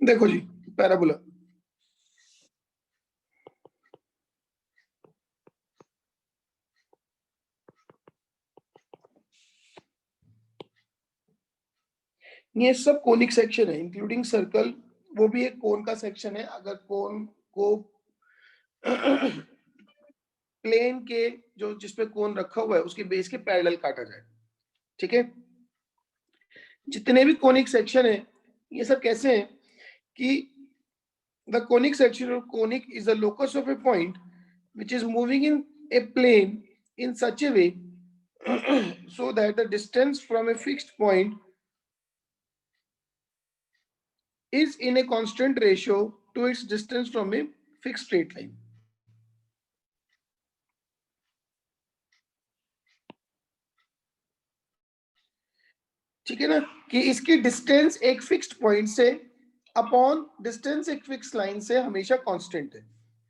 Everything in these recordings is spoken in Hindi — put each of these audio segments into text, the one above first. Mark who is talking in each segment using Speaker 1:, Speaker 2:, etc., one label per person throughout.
Speaker 1: देखो जी पैराबोला, ये सब कोनिक सेक्शन है इंक्लूडिंग सर्कल, वो भी एक कोन का सेक्शन है। अगर कोन को प्लेन के जो जिसपे कोन रखा हुआ है उसके बेस के पैरेलल काटा जाए, ठीक है। जितने भी कोनिक सेक्शन है ये सब कैसे हैं कि द कोनिक सेक्शन और conic is the locus of a point which is moving in a plane in such a way so that the distance from a fixed point is in a constant ratio to its distance from a fixed straight line. ठीक है ना, कि इसकी डिस्टेंस एक फिक्स्ड पॉइंट से अपॉन डिस्टेंस एक फिक्स लाइन से हमेशा कांस्टेंट है,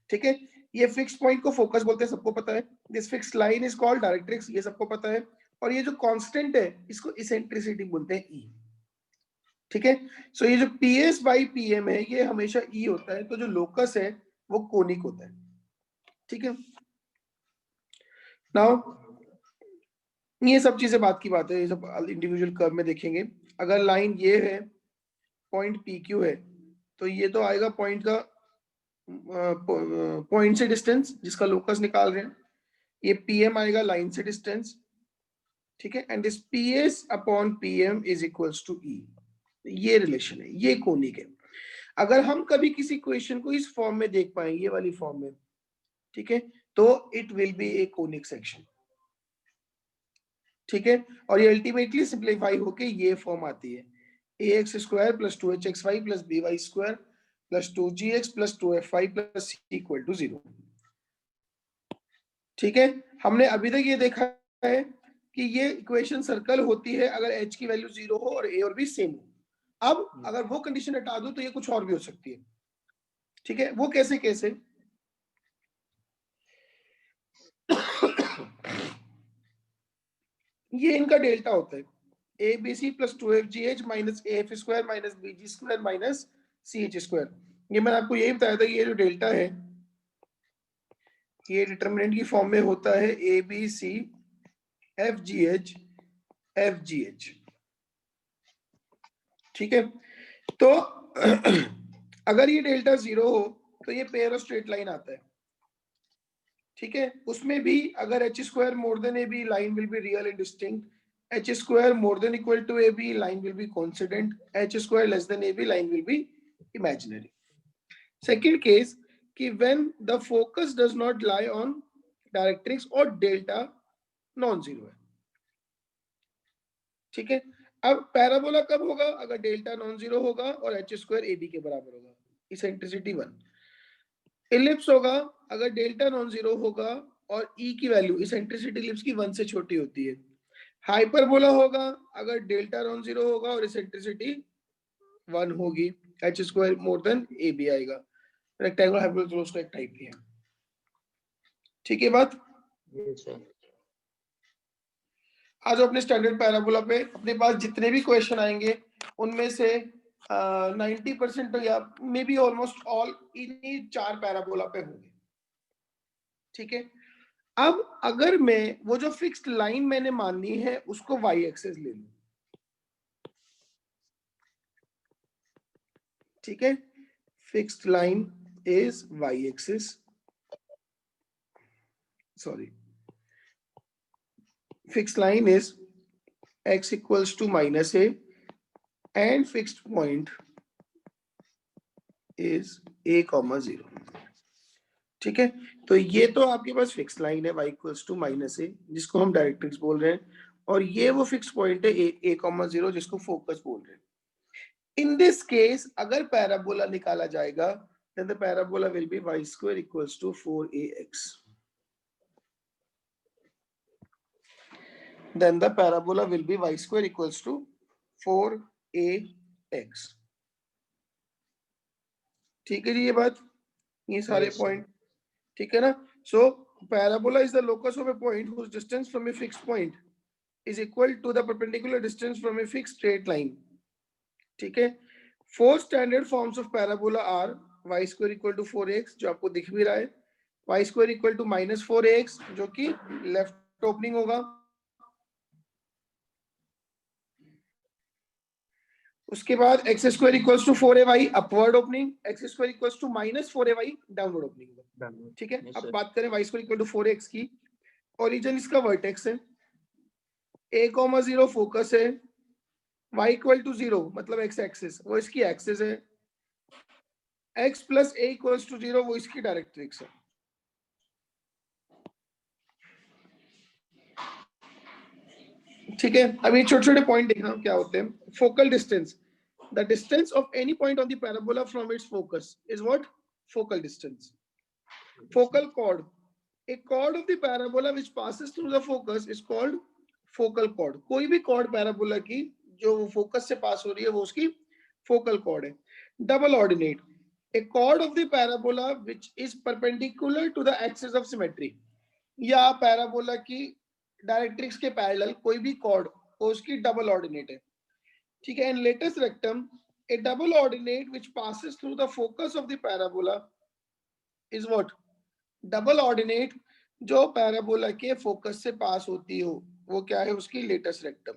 Speaker 1: ठीक है। ये फिक्स पॉइंट को फोकस बोलते हैं, सबको पता है। This fix line is called directrix, ये सबको पता है। और ये जो कांस्टेंट है इसको इसेंट्रिसिटी बोलते हैं, ई, ठीक है। सो ये जो PS बाई PM है ये हमेशा ई होता है, तो जो लोकस है वो कोनिक होता है, ठीक है। नाउ ये सब चीजें बात की बात है, ये सब इंडिविजुअल कर्व में देखेंगे। अगर लाइन ये है, पॉइंट PQ है, तो ये तो आएगा पॉइंट का पॉइंट से डिस्टेंस जिसका लोकस निकाल रहे हैं। ये PM आएगा लाइन से डिस्टेंस, ठीक है। And this PS upon PM is equals to e, ये रिलेशन है, ये कोनिक है। अगर हम कभी किसी क्वेश्चन को इस फॉर्म में देख पाए, ये वाली फॉर्म में, ठीक है, तो it will be A conic section, ठीक है। और ये अल्टीमेटली सिंप्लीफाई होके ये फॉर्म आती है, ax square plus 2hxy plus by square plus 2gx plus 2fy plus c equal to 0, ठीक है। हमने अभी तक ये देखा है कि ये इक्वेशन सर्कल होती है अगर h की वैल्यू 0 हो और a और b सेम हो। अब अगर वो कंडीशन हटा दो तो ये कुछ और भी हो सकती है, ठीक है। वो कैसे कैसे ये इनका डेल्टा होता है, ABC plus 2FGH minus AF square minus BG square minus CH square. ये मैंने आपको यही बताया था कि ये जो डेल्टा है ये डिटरमिनेंट की फॉर्म में होता है ABC FGH FGH, ठीक है। तो अगर ये डेल्टा 0 हो तो ये पेयर ऑफ स्ट्रेट लाइन आता है, ठीक है। उसमें भी अगर h square more than AB line will be real and distinct, h square more than equal to AB line will be coincident, h square less than AB line will be imaginary. Second case कि when the focus does not lie on directrix और delta non-zero है, ठीक है। अब पैराबोला कब होगा, अगर डेल्टा नॉन जीरो होगा और h स्क्वायर AB के बराबर होगा, इसेंट्रिसिटी 1। इलिप्स होगा अगर डेल्टा नॉन जीरो होगा और E की वैल्यू, इसेंट्रिसिटी इलिप्स की 1 से छोटी होती है। हाइपरबोला होगा अगर डेल्टा नॉन जीरो होगा और इसेंट्रिसिटी 1 होगी, h square more than AB आएगा। रेक्टेंगुलर हाइपरबोला तो उसका एक टाइप ही है, ठीक है बात। आज अपने स्टैंडर्ड पैराबोला पे अपने पास जितने भी क्वेश्चन आएंगे उनमें से 90% तो या मे बी ऑलमोस्ट ऑल इन्हीं 4 पैराबोला पे होंगे, ठीक है। अब अगर मैं वो जो फिक्स्ड लाइन मैंने माननी है उसको y एक्सिस ले लूं, ठीक है। Fixed line is y axis, sorry, fixed line is x equals to minus a and fixed point is a comma 0, ठीक है। तो ये तो आपके पास फिक्स लाइन है y इक्वल्स टू माइनस ए जिसको हम डायरेक्ट्रिक्स बोल रहे हैं, और ये वो फिक्स पॉइंट है a comma 0 जिसको फोकस बोल रहे हैं। इन दिस केस अगर पैराबोला निकाला जाएगा then the parabola will be y square equals to 4ax, then the parabola will be y square equals to 4ax, ठीक है जी। ये बात, ये सारे पॉइंट, ठीक है ना। So parabola is the locus of a point whose distance from a fixed point is equal to the perpendicular distance from a fixed straight line, ठीक है। 4 standard forms of parabola are y square equal to 4x, जो आपको दिख भी रहा है, y square equal to -4x, जो कि लेफ्ट ओपनिंग होगा। उसके बाद x square equals to 4ay upward opening, x square equals to -4ay downward opening. ठीक है, अब बात करें y square equal to 4x की। ओरिजिन इसका वर्टेक्स है, a,0 फोकस है, y इक्वल टू 0 मतलब एक्स एक्सिस, वो इसकी एक्सिस है, x plus a equals to 0 वो इसकी डायरेक्ट्रिक्स है। ठीक है, अब ये छोटे छोटे पॉइंट देखना क्या होते हैं। Focal distance, the distance of any point on the parabola from its focus is what? Focal distance. Focal cord, a chord of the parabola which passes through the focus is called focal chord। कोई भी कॉर्ड पैराबोला की जो फोकस से पास हो रही है वो उसकी फोकल कॉर्ड है। Double ordinate, a chord of the parabola which is perpendicular to the axis of symmetry, या पैराबोला की डायरेक्ट्रिक्स के पैरेलल कोई भी कॉर्ड वो उसकी डबल ऑर्डिनेट है। ठीक है, and latus rectum, a double ordinate which passes through the focus of the parabola is what? Double ordinate जो पैराबोला के फोकस से पास होती हो वो क्या है? उसकी लेटेस्ट रेक्टम।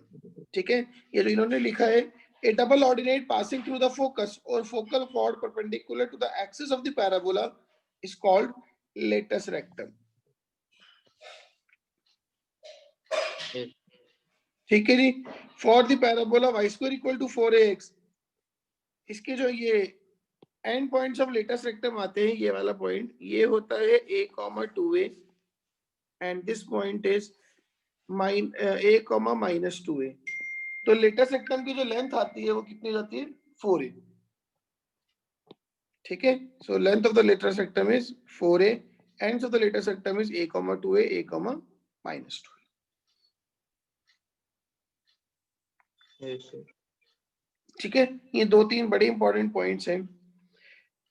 Speaker 1: ठीक है, ये जो इन्होंने लिखा है, a double ordinate passing through the focus और focal chord perpendicular to the axis of the parabola is called latus rectum. ठीक है जी, for the parabola y square equal to 4ax, इसके जो ये end points of latus rectum आते हैं, ये वाला पॉइंट ये होता है a,2a and this point is a,-2a। तो लेटेस्ट रेक्टम की जो लेंथ आती है वो कितनी जाती है? 4a। ठीक है, so length of the latus rectum is 4a, ends of the latus rectum is a,2a, a,-2a। ठीक है, ये दो तीन बड़े इंपॉर्टेंट पॉइंट्स हैं।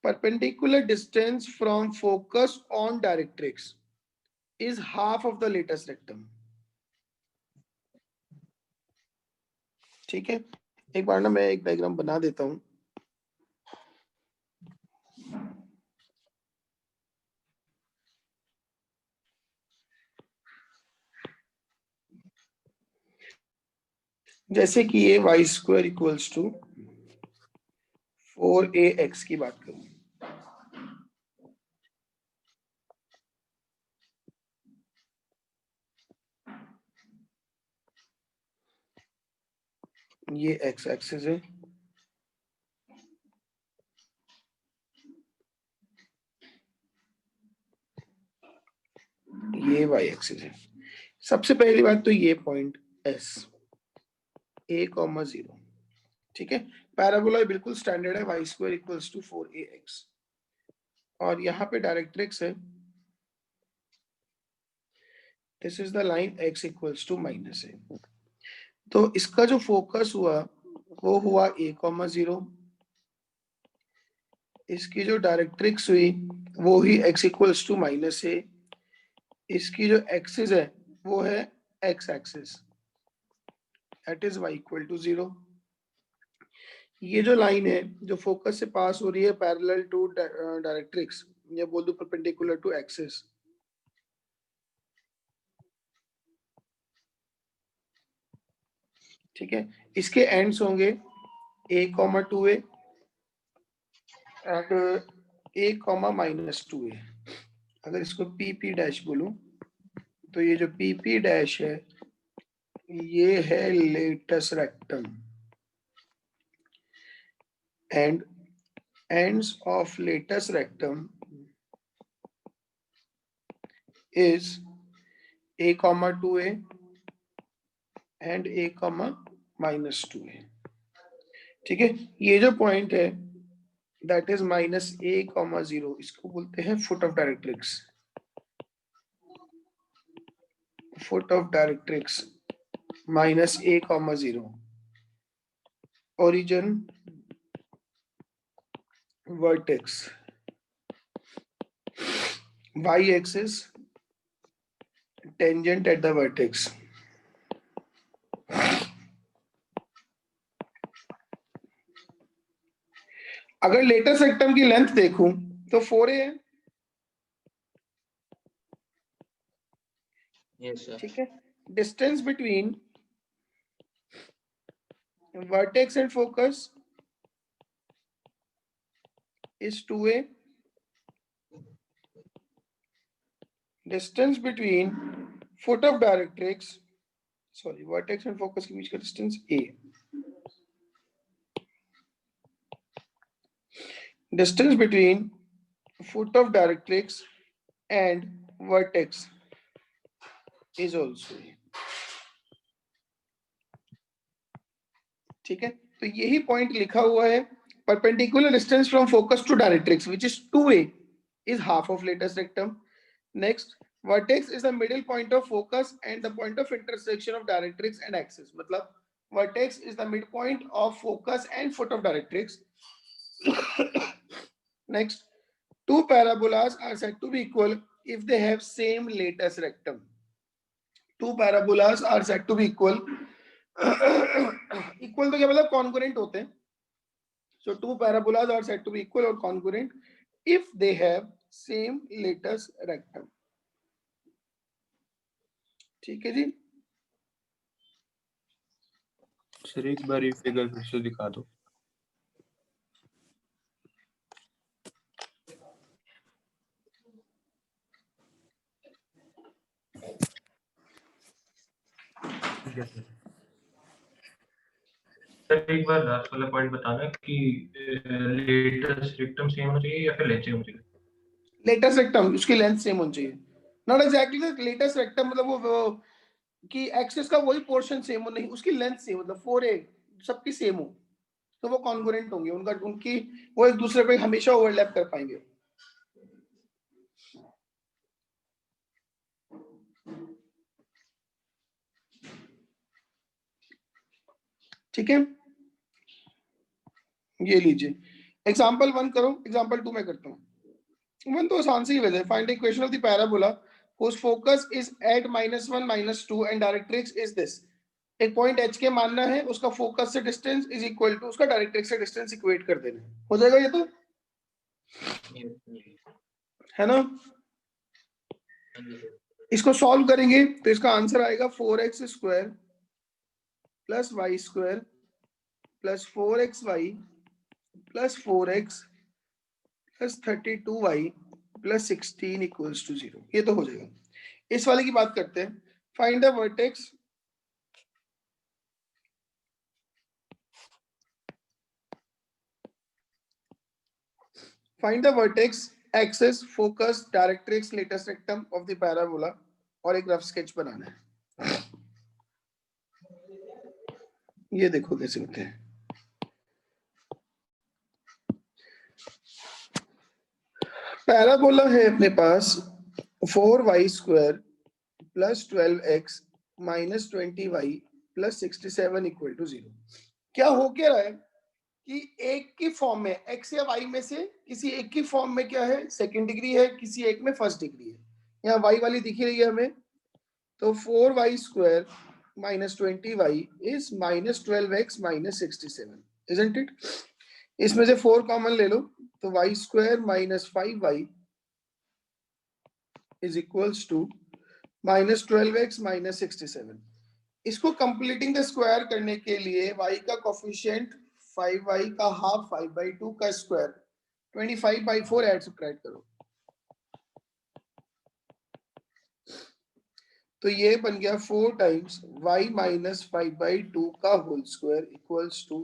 Speaker 1: Perpendicular distance from focus on directrix is half of the latest rectum. ठीक है, एक बार ना मैं एक डायग्राम बना देता हूं। जैसे कि ये y square equals to 4ax की बात करूं, ये x एक्सिस है, ये y एक्सिस है। सबसे पहली बात तो ये पॉइंट S a,0, ठीक है, पैराबोला बिल्कुल स्टैंडर्ड है, y square equals to 4ax, और यहाँ पे डायरेक्ट्रिक्स है, this is the line x equals to -a। तो इसका जो फोकस हुआ वो हुआ a,0, इसकी जो डायरेक्ट्रिक्स हुई वो ही x इक्वल्स टू -a, इसकी जो एक्सिस है वो है x axis, that is y equal to 0। ये जो लाइन है जो फोकस से पास हो रही है पैरेलल टू डायरेक्ट्रिक्स, या बोल दो परपेंडिकुलर टू एक्सिस, ठीक है, इसके एंड्स होंगे a,2a एंड a,-2a। अगर इसको pp डैश बोलूं तो ये जो pp डैश है ये है latus rectum, and ends of latest rectum is a,-2a and a,-2a। ठीक है, ये जो पॉइंट है दैट इज -a,0, इसको बोलते हैं foot of directrix, foot of directrix -a,0, origin vertex, y axis tangent at the vertex। अगर लेटेस्ट रेक्टम की लेंथ देखूं तो 4a है।
Speaker 2: Yes sir.
Speaker 1: ठीक है, distance between vertex and focus is 2a. Distance between foot of directrix, sorry, vertex and focus के बीच का distance a. Distance between foot of directrix and vertex is also a. ठीक है, तो यही पॉइंट लिखा हुआ है। Perpendicular distance from focus to directrix, which is 2a, is half of latest rectum. Next, vertex is the middle point of focus and the point of intersection of directrix and axis. मतलब vertex is the midpoint of focus and foot of directrix. Next, two parabolas are said to be equal if they have same latus rectum. Two parabolas are said to be equal. Equal तो क्या मतलब congruent होते हैं. So two parabolas are said to be equal or congruent if they have same latus rectum. ठीक है जी।
Speaker 3: सर एक बार ये फिगर फिर से दिखा दो।
Speaker 2: सर एक बार लास्ट वाला पॉइंट बताना कि लेटेस्ट रेक्टम सेम होना चाहिए या फिर लेंथ सेम होना चाहिए?
Speaker 1: लेटेस्ट रेक्टम उसकी लेंथ सेम होनी चाहिए। Not exactly the latus rectum मतलब वो कि एक्सिस का वही पोर्शन सेम हो, नहीं उसकी लेंथ सेम, मतलब 4a सबकी सेम हो तो वो कॉन्ग्रुएंट होंगे, उनका उनकी वो एक दूसरे पे हमेशा ओवरलैप कर पाएंगे। ठीक है, ये लीजिए एग्जांपल 1 करो, एग्जांपल 2 मैं करता हूं। 1 तो आसान सी वजह है, find equation of the parabola whose focus is at -1 -2 and directrix is this। एक पॉइंट h के मानना है, उसका फोकस से डिस्टेंस इज इक्वल टू उसका डायरेक्ट्रिक्स से डिस्टेंस इक्वेट कर देना है। हो जाएगा ये तो, है ना। इसको सॉल्व करेंगे तो इसका आंसर आएगा 4x square plus y square plus 4xy plus 4x plus 32y plus 16 equals to 0। ये तो हो जाएगा। इस वाले की बात करते हैं, find the vertex find the vertex axis focus directrix latus rectum of the parabola और एक रफ स्केच बनाना है। ये देखो कैसे होते हैं। पैराबोला है अपने पास 4y square plus 12x minus 20y plus 67 equal to 0। क्या हो क्या रहा है कि एक की फॉर्म में x या y में से किसी एक की फॉर्म में क्या है, सेकंड डिग्री है, किसी एक में फर्स्ट डिग्री है। यहाँ y वाली दिख रही है हमें, तो 4y square minus 20y is minus 12x minus 67, isn't it. इसमें से 4 कॉमन ले लो तो y square minus 5y is equals to minus 12x minus 67। इसको कंप्लीटिंग द स्क्वायर करने के लिए y का कोफिशिएंट 5y का हाफ 5/2 का स्क्वायर 25/4 ऐड सब्ट्रैक्ट करो तो ये बन गया 4 टाइम्स y माइनस 5/2 का whole square equals to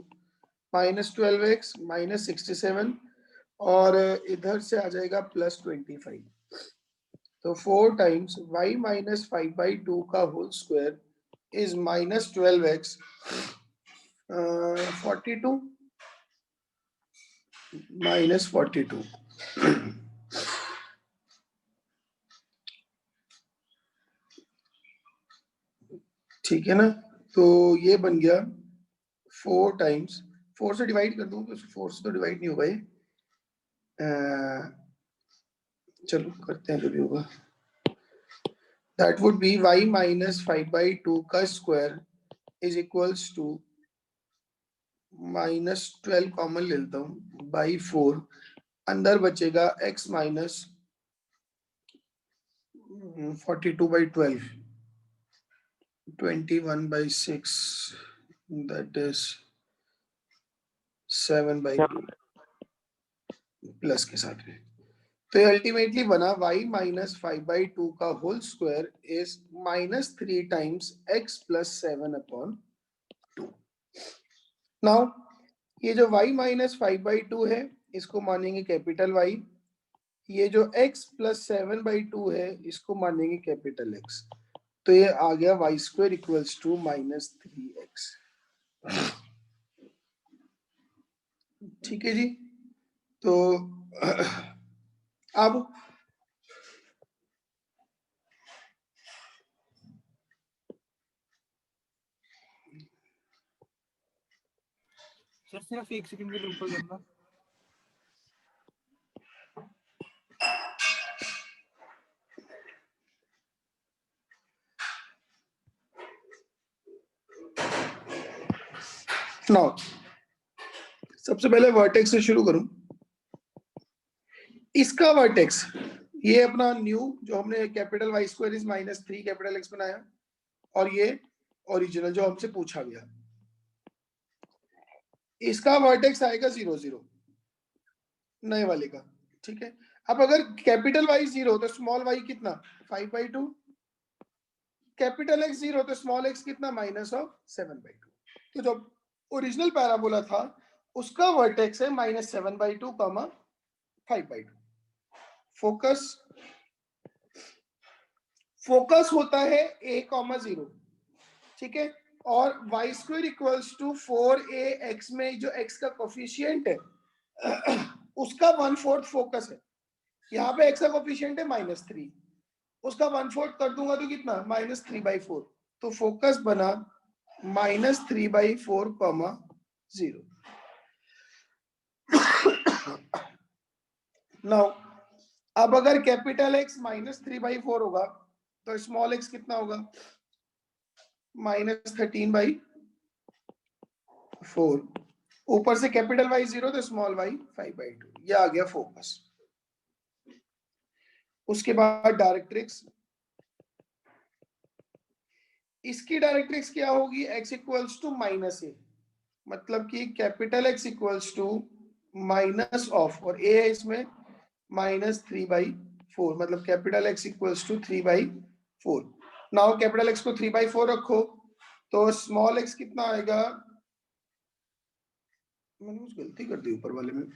Speaker 1: minus 12x minus 67 और इधर से आ जाएगा प्लस 25। तो 4 टाइम्स y माइनस 5/2 का whole square is minus 12x 42 minus 42। ठीक है ना, तो ये बन गया 4 टाइम्स 4 से डिवाइड कर दूं तो 4 से तो डिवाइड नहीं होगा ये, चलो करते हैं जो भी होगा। That would be y minus 5/2 का square is equals to -12 common ले लेता हूँ बाई 4, अंदर बचेगा x minus 42/12, 21/6, that is 7/2 plus के साथ में। तो अल्टीमेटली बना y माइनस 5/2 का whole square is -3 times x plus 7/2। Now ये जो y माइनस 5/2 है इसको मानेंगे कैपिटल Y, ये जो x प्लस 7/2 है इसको मानेंगे कैपिटल X। तो ये आ गया y square equals to -3x। ठीक है जी। तो अब
Speaker 3: सर सिर्फ 1 सेकंड के लिए ऊपर करना।
Speaker 1: नाउ सबसे पहले वर्टेक्स से शुरू करूं। इसका वर्टेक्स ये अपना न्यू जो हमने capital Y square is -3 capital X बनाया, और ये ओरिजिनल जो हमसे पूछा गया, इसका वर्टेक्स आएगा 0 0 नए वाले का। ठीक है, अब अगर कैपिटल वाई 0 तो स्मॉल वाई कितना 5/2, कैपिटल एक्स 0 तो स्मॉल एक्स कितना -7/2। तो जो ओरिजिनल पैराबोला था उसका वर्टेक्स है -7/2, 5/2। फोकस होता है a,0, ठीक है, और y square equals to 4ax में जो x का कोफिशिएंट है उसका 1/4 फोकस है। यहाँ पे x का कोफिशिएंट है -3, उसका 1/4 कर दूंगा तो कितना -3/4। तो फोकस बना -3/4, 0। नाउ अब अगर कैपिटल एक्स -3/4 होगा तो स्मॉल एक्स कितना होगा -13/4। ऊपर से कैपिटल वाई 0 तो स्मॉल वाई 5/2। ये आ गया फोकस। उसके बाद डायरेक्ट्रिक्स, इसकी डायरेक्ट्रिक्स क्या होगी, x इक्वल्स टू -a, मतलब कि capital X equals to minus of, और a है इसमें -3/4, मतलब capital X equals to 3/4। Now capital X को 3/4 रखो तो स्मॉल x कितना आएगा, मैंने कुछ गलती कर दी ऊपर वाले में,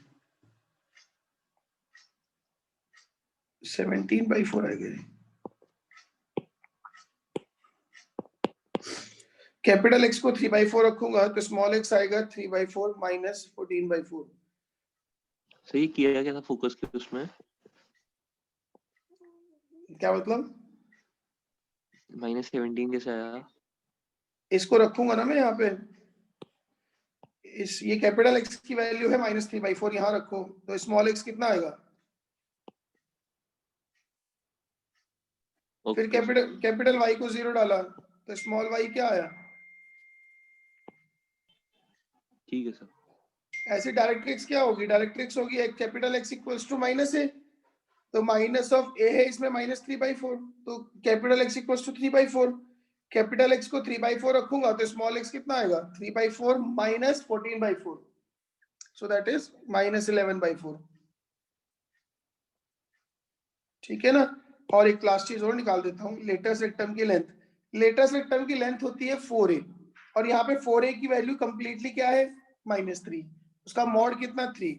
Speaker 1: 17/4 आएगा। कैपिटल X को 3/4 रखूंगा तो स्मॉल x आएगा 3/4 -14/4।
Speaker 4: सही किया क्या था फोकस के उसमें?
Speaker 1: क्या मतलब
Speaker 4: -17 कैसे आया?
Speaker 1: इसको रखूंगा ना मैं यहाँ पे, इस ये कैपिटल X की वैल्यू है -3/4, यहाँ रखो तो स्मॉल x कितना आएगा। फिर कैपिटल Y को 0 डाला तो स्मॉल y क्या आया।
Speaker 4: ठीक है सर।
Speaker 1: ऐसे डायरेक्ट्रिक्स क्या होगी, डायरेक्ट्रिक्स होगी capital X equals to -a, तो माइनस ऑफ a है इसमें -3/4, तो capital X equals to 3/4। Capital X को 3/4 रखूंगा तो स्मॉल x कितना आएगा 3/4 -14/4, सो दैट इज -11/4। ठीक है ना। और एक लास्ट चीज और निकाल देता हूँ, लेटेस्ट रेक्टम की लेंथ। लेटेस्ट रेक्टम की लेंथ होती है 4a, और यहाँ पे 4a की वैल्यू कंप्लीटली क्या है -3, उसका मॉड कितना 3,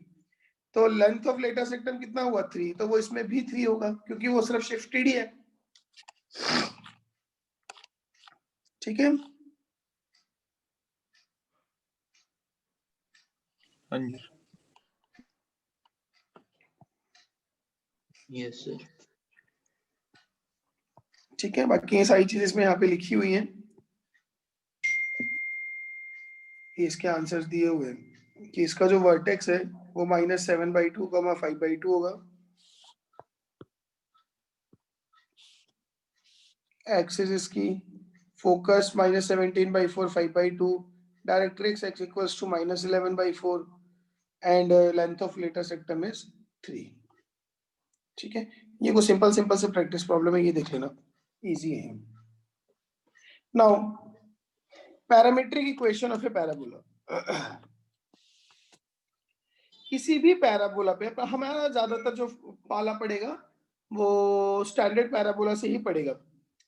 Speaker 1: तो लेंथ ऑफ लेटेस्ट रेक्टम कितना हुआ 3, तो वो इसमें भी 3 होगा क्योंकि वो सिर्फ शिफ्टेड ही है। ठीक है,
Speaker 3: हाँ जी।
Speaker 4: Yes sir.
Speaker 1: ठीक है, बाकी ये सारी चीजें इसमें यहाँ पे लिखी हुई हैं, ये इसके आंसर्स दिए हुए हैं कि इसका जो वर्टेक्स है वो -7/2, 5/2 होगा, एक्सिस इसकी focus -17/4, 5/2, Directrix x equals to -11/4 and length of later sectum is 3. ठीक है, ये को सिंपल से प्रैक्टिस प्रॉब्लम है, ये देख लेना, इजी है. Now parametric equation of A parabola. किसी भी पैराबोला पे हमारा ज्यादातर जो पाला पड़ेगा वो स्टैंडर्ड पैराबोला से ही पड़ेगा.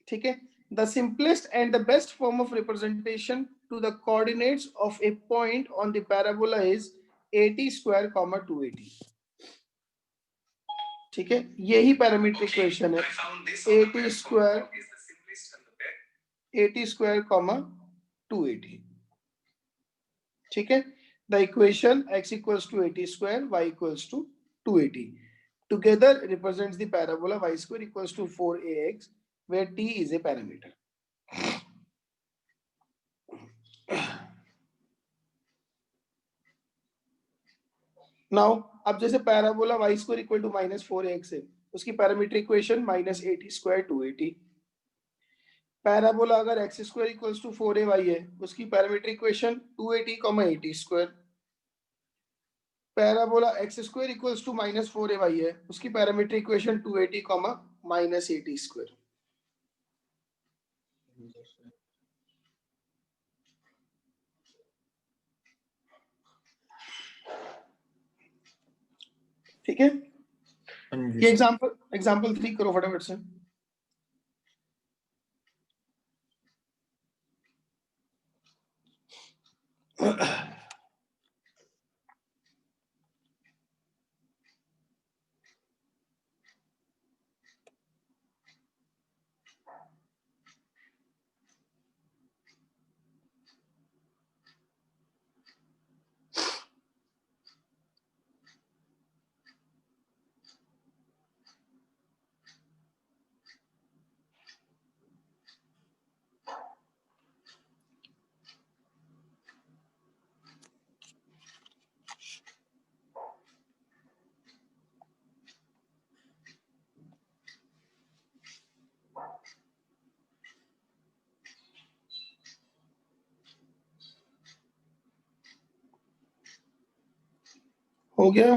Speaker 1: ठीक है, the simplest and the best form of representation to the coordinates of a point on the parabola is 80 square, 280. ठीक है, यही पैरामीट्रिक इक्वेशन है. 80 स्क्वायर, 280. ठीक है, the equation x equals to 80 square, y equals to 280 together represents the parabola y square equals to 4ax, where t is a parameter. Now अब जैसे parabola y square equal to -4ax है, उसकी पैरामीट्रिक इक्वेशन -80 स्क्वायर 280. पैराबोला अगर x square equals to 4ay है, उसकी parametric equation 280, 80 square. Parabola x square equals to -4ay है, उसकी पैरामीट्रिक इक्वेशन 280, -80 स्क्वायर. ठीक है, ये एग्जांपल 3 करो फटाफट से. हो गया.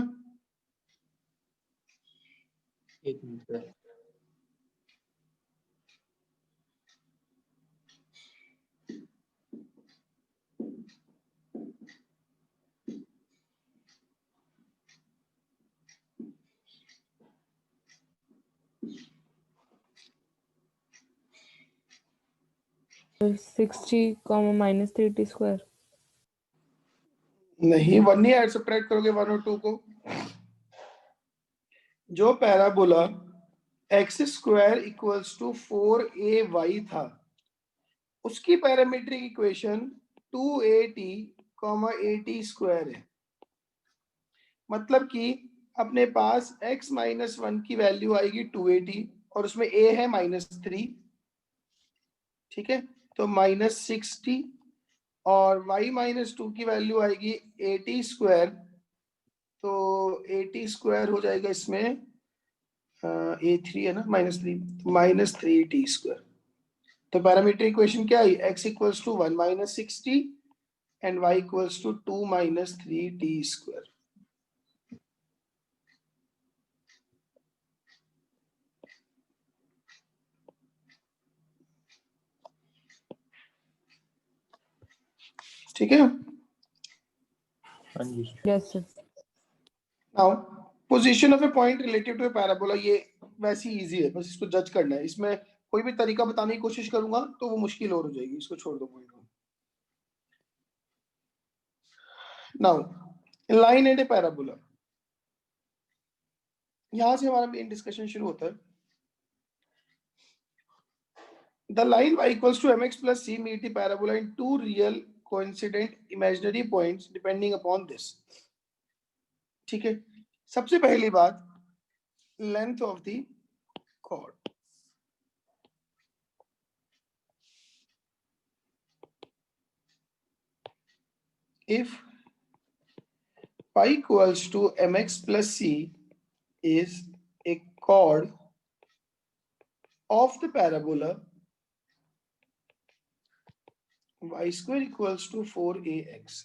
Speaker 3: एक मिनट.
Speaker 5: -380 स्क्वायर.
Speaker 1: नहीं, 1 ही ऐड सब्ट्रैक्ट करोगे 1 और 2 को. जो parabola x square equals to 4ay था, उसकी पैरामीट्रिक इक्वेशन 280, 80 स्क्वायर है. मतलब कि अपने पास x -1 की वैल्यू आएगी 280 और उसमें a है -3. ठीक है, तो -60 और y -2 की वैल्यू आएगी 80 स्क्वायर, तो 80 स्क्वायर हो जाएगा इसमें a3 है ना, -3 t स्क्वायर. तो पैरामीट्रिक इक्वेशन क्या आई, x equals to 1 -60 and y equals to 2 -3 t square. ठीक है.
Speaker 3: हाँ जी.
Speaker 5: Yes sir.
Speaker 1: Now position of a point relative to a parabola, ये वैसी इजी है, बस इसको जज करना है. इसमें कोई भी तरीका बताने की कोशिश करूंगा तो वो मुश्किल और हो जाएगी, इसको छोड़ दो पॉइंट को. Now line and A parabola, यहां से हमारा मेन डिस्कशन शुरू होता है. The line y equals to mx plus c meet the parabola in two real coincident imaginary points depending upon this. ठीक है, सबसे पहली बात length of the chord. If y equals to mx plus c is a chord of the parabola, y square equals to 4ax।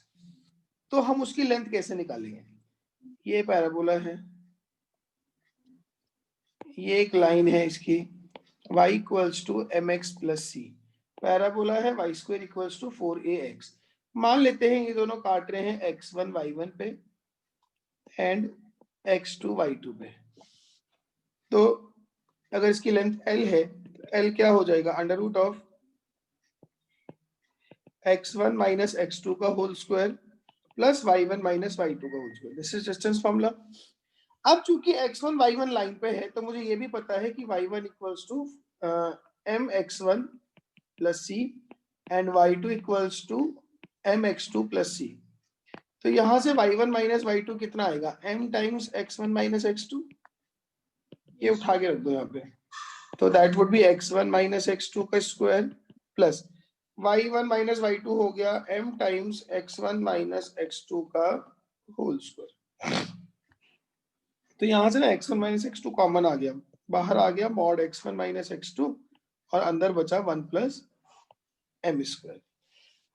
Speaker 1: तो हम उसकी लेंथ कैसे निकालेंगे? ये पैराबोला है, ये एक लाइन है इसकी, y equals to mx plus c. Parabola है y square equals to 4ax। मान लेते हैं ये दोनों काट रहे हैं x1 y1 पे एंड x2 y2 पे। तो अगर इसकी लेंथ l है तो l क्या हो जाएगा? Under root of x1 minus x2 का whole square plus y1 minus y2 का whole square. This is distance formula. अब चूंकि x1 y1 लाइन पे है तो मुझे ये भी पता है कि y1 equals to mx1 plus c and y2 equals to mx2 plus c. तो यहां से y1 माइनस y2 कितना आएगा? m times x1 minus x2। ये उठा के रख दो यहाँ पे। तो that would be x1 minus x2 का square plus y1 minus y2 हो गया m times x1 minus x2 का होल स्क्वायर। तो यहां से ना x1 माइनस x2 कॉमन आ गया, बाहर आ गया मॉड x1 माइनस x2 और अंदर बचा 1 प्लस m स्क्वायर।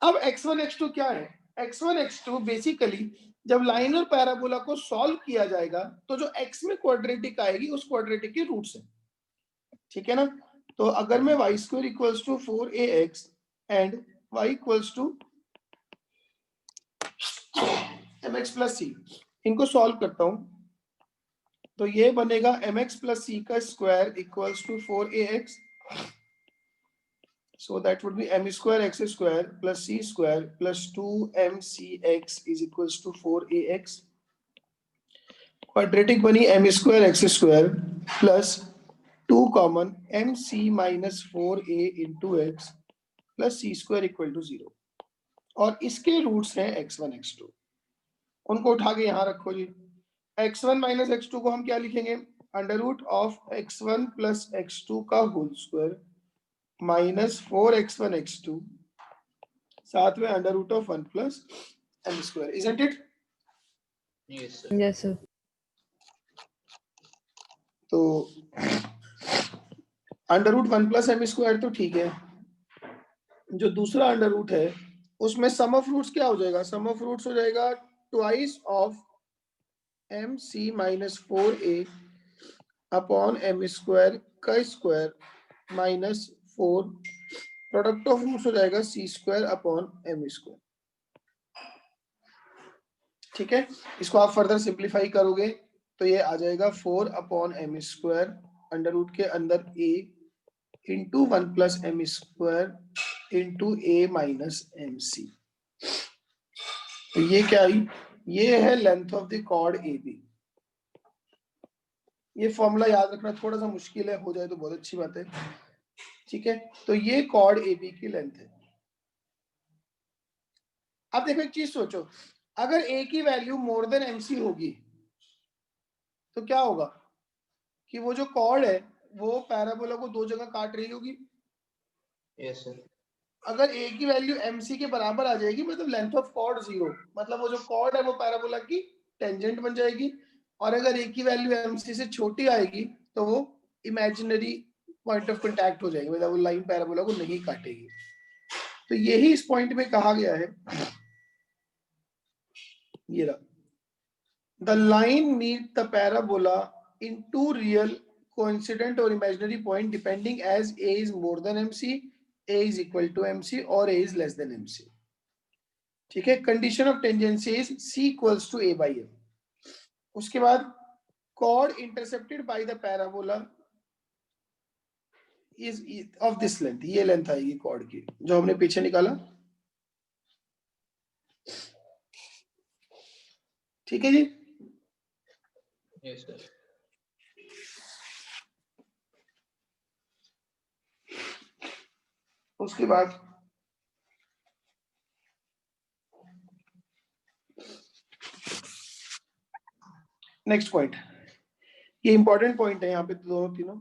Speaker 1: अब x1 x2 क्या है? x1 x2 बेसिकली जब लाइन और पैराबोला को सॉल्व किया जाएगा तो जो x में क्वाड्रेटिक आएगी उस क्वाड्रेटिक के रूट्स हैं, ठीक है ना? तो अगर मैं y square equals to 4ax and y equals to mx plus c इनको सॉल्व करता हूं तो ये बनेगा mx प्लस सी का square equals to 4ax। So that would be m square x square plus c square plus 2mcx is equals to 4ax. Quadratic बनी m square x square plus 2 common mc minus 4a into x plus c square equal to 0। और इसके रूट्स हैं x1 x2, उनको उठा के यहाँ रखो जी। x1 माइनस x2 को हम क्या लिखेंगे? Under root of x1 plus x2 का whole square minus 4x1 x2 साथ में under root of 1 plus m square. Isn't it?
Speaker 2: Yes, sir.
Speaker 5: Yes, sir.
Speaker 1: तो under root 1 plus m square तो ठीक है, जो दूसरा अंडर रूट है उसमें सम ऑफ रूट्स क्या हो जाएगा? सम ऑफ रूट्स हो जाएगा twice of mc minus 4a upon m square का square minus 4, product of roots हो जाएगा c square upon m square. ठीक है, इसको आप फर्दर सिंप्लीफाई करोगे तो ये आ जाएगा 4 upon m square under root के अंदर a into 1 plus m square into a minus m c. तो ये क्या आई? ये है length of the chord A B. ये फॉर्मूला याद रखना थोड़ा सा मुश्किल है, हो जाए तो बहुत अच्छी बात है, ठीक है? तो ये कॉर्ड ए बी की लेंथ है। अब देखो एक चीज सोचो, अगर ए की value more than m c होगी तो क्या होगा कि वो जो कॉर्ड है वो पैराबोला को दो जगह काट रही होगी।
Speaker 2: Yes, sir.
Speaker 1: अगर ए की वैल्यू एम सी के बराबर आ जाएगी मतलब लेंथ ऑफ कॉर्ड 0, मतलब वो जो कॉर्ड है वो पैराबोला की टेंजेंट बन जाएगी। और अगर ए की वैल्यू एम सी से छोटी आएगी तो वो इमेजिनरी पॉइंट ऑफ कांटेक्ट हो जाएगी, मतलब वो लाइन पैराबोला को नहीं काटेगी। तो यही इस पॉइंट में कहा गया है, ये रहा, the line meet the parabola in two real coincident और imaginary point depending as a is more than m c, a is equal to mc और a is less than mc। ठीक है, condition of tangency is c equals to a by m। उसके बाद chord intercepted by the parabola is of this length, ये लेंथ आएगी chord की जो हमने पीछे निकाला। ठीक है जी?
Speaker 2: Yes, sir.
Speaker 1: उसके बाद नेक्स्ट पॉइंट, ये इंपॉर्टेंट पॉइंट है यहाँ पे दोनों तीनों।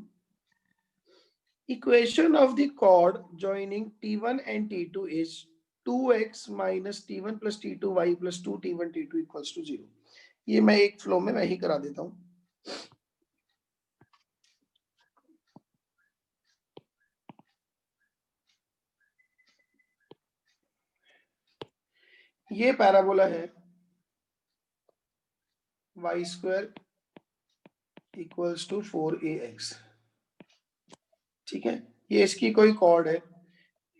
Speaker 1: Equation of the chord joining t1 and t2 is 2x minus t1 plus t2y plus 2t1 t2 equals to 0। ये मैं एक फ्लो में मैं ही करा देता हूं। ये पैराबोला है y square equals to 4ax, ठीक है। ये इसकी कोई कॉर्ड है,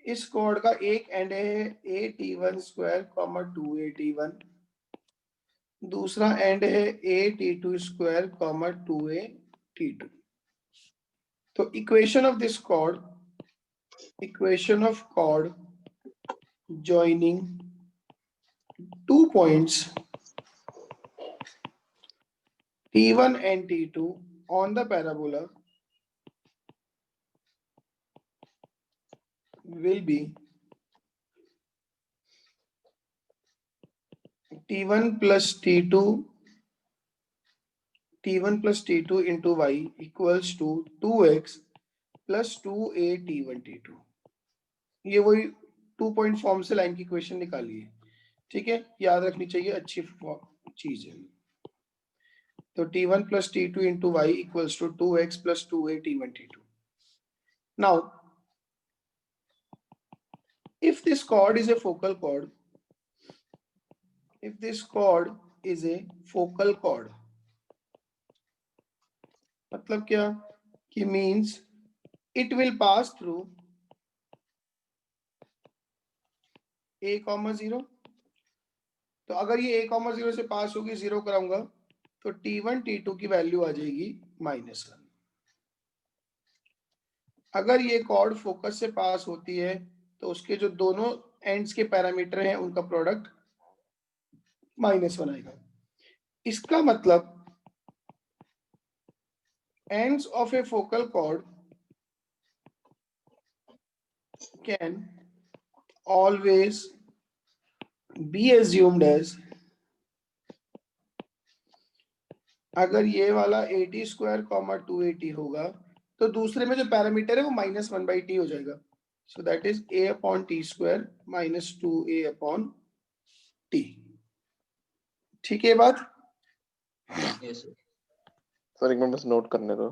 Speaker 1: इस कॉर्ड का एक एंड है a_t1 स्क्वायर कॉमा 2a_t1, दूसरा एंड है a_t2 स्क्वायर कॉमा 2a_t2। तो equation of this chord, equation of chord joining 2 points t1 and t2 on the parabola will be t1 plus t2 into y equals to 2x plus 2a t1 t2। ये वही 2 पॉइंट फॉर्म से लाइन की इक्वेशन निकाली है, ठीक है, याद रखनी चाहिए, अच्छी चीज है। तो t1 plus t2 into y equals to 2x plus 2a t1 t2। Now, if this chord is a focal chord, if this chord is a focal chord, मतलब क्या कि means it will pass through a, 0। तो अगर ये a, 0 से पास होगी, 0 कराऊंगा तो t1 t2 की वैल्यू आ जाएगी -1। अगर ये कॉर्ड फोकस से पास होती है तो उसके जो दोनों एंड्स के पैरामीटर हैं उनका प्रोडक्ट -1 आएगा। इसका मतलब ends of a focal chord can always be assumed as, अगर ये वाला 80 स्क्वायर कॉमा 280 होगा तो दूसरे में जो पैरामीटर है वो -1/t हो जाएगा। So that is a upon T square minus 2a upon t। ठीक है बात?
Speaker 6: Yes sir.
Speaker 7: सर एक मिनट बस नोट करने दो।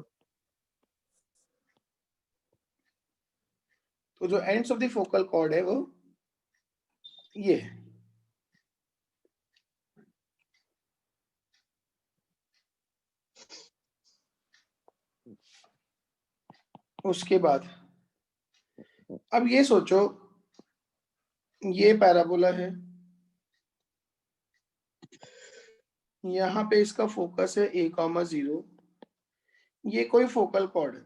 Speaker 1: तो जो ends of the focal cord है वो ये है। उसके बाद अब ये सोचो, ये पैराबोला है, यहां पे इसका फोकस है a, 0। ये कोई फोकल कॉर्ड है,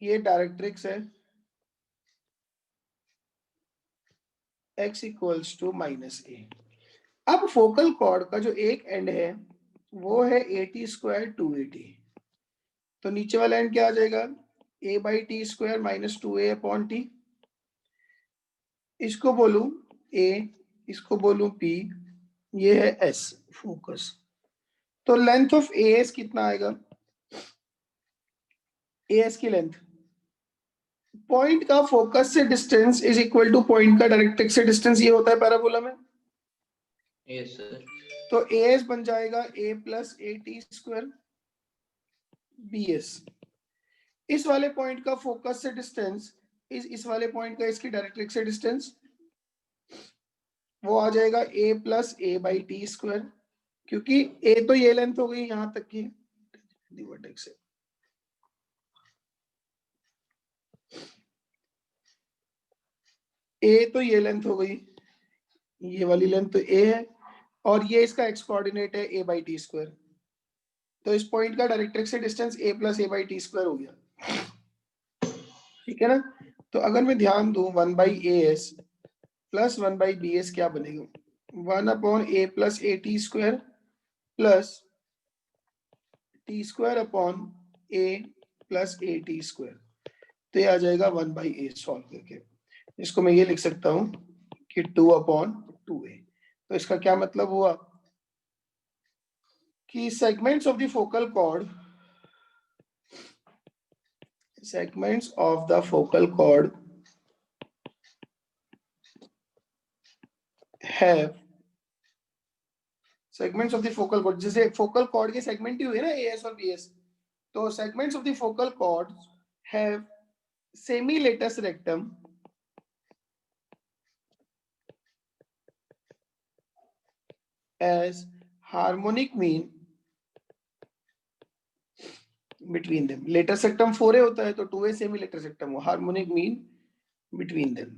Speaker 1: ये डायरेक्ट्रिक्स है x इक्वल्स टू -a। अब फोकल कॉर्ड का जो एक एंड है वो है 80 स्क्वायर 280, तो नीचे वाला एंड क्या आ जाएगा, a/t square minus 2a upon t। इसको बोलूं a, इसको बोलूं p, ये है s फोकस। तो लेंथ ऑफ as कितना आएगा, as की लेंथ पॉइंट का फोकस से distance is equal two point का डायरेक्ट्रिक्स से डिस्टेंस, ये होता है पैराबोला में।
Speaker 6: Yes sir.
Speaker 1: तो as बन जाएगा a plus at square bs। इस वाले पॉइंट का फोकस से डिस्टेंस इस वाले पॉइंट का इसकी डायरेक्ट्रिक्स से डिस्टेंस वो आ जाएगा a प्लस a/t स्क्वायर, क्योंकि a तो ये लेंथ हो गई यहां तक की वर्टेक्स से, a तो ये लेंथ हो गई, ये वाली लेंथ तो a है, और ये इसका x कोऑर्डिनेट है a/t स्क्वायर। तो इस पॉइंट का डायरेक्ट्रिक्स से distance a plus a/t square हो गया, ठीक है ना। तो अगर मैं ध्यान दूं 1/as प्लस 1/bs क्या बनेगा, 1 upon a plus at square plus t square upon a plus at square. तो ये आ जाएगा 1/a सॉल्व करके। इसको मैं ये लिख सकता हूं कि 2 अपॉन 2a। तो इसका क्या मतलब हुआ कि segments of the focal chord, segments of the focal chord have, segments of the focal chord, जैसे focal chord के segment ही हुए ना as और bs, तो segments of the focal chord have semi-latus rectum as harmonic mean between them. Letter सेक्टम 4a होता है तो 2a सेम ही लेटर सेक्टम हो, हार्मोनिक मीन बिटवीन देम।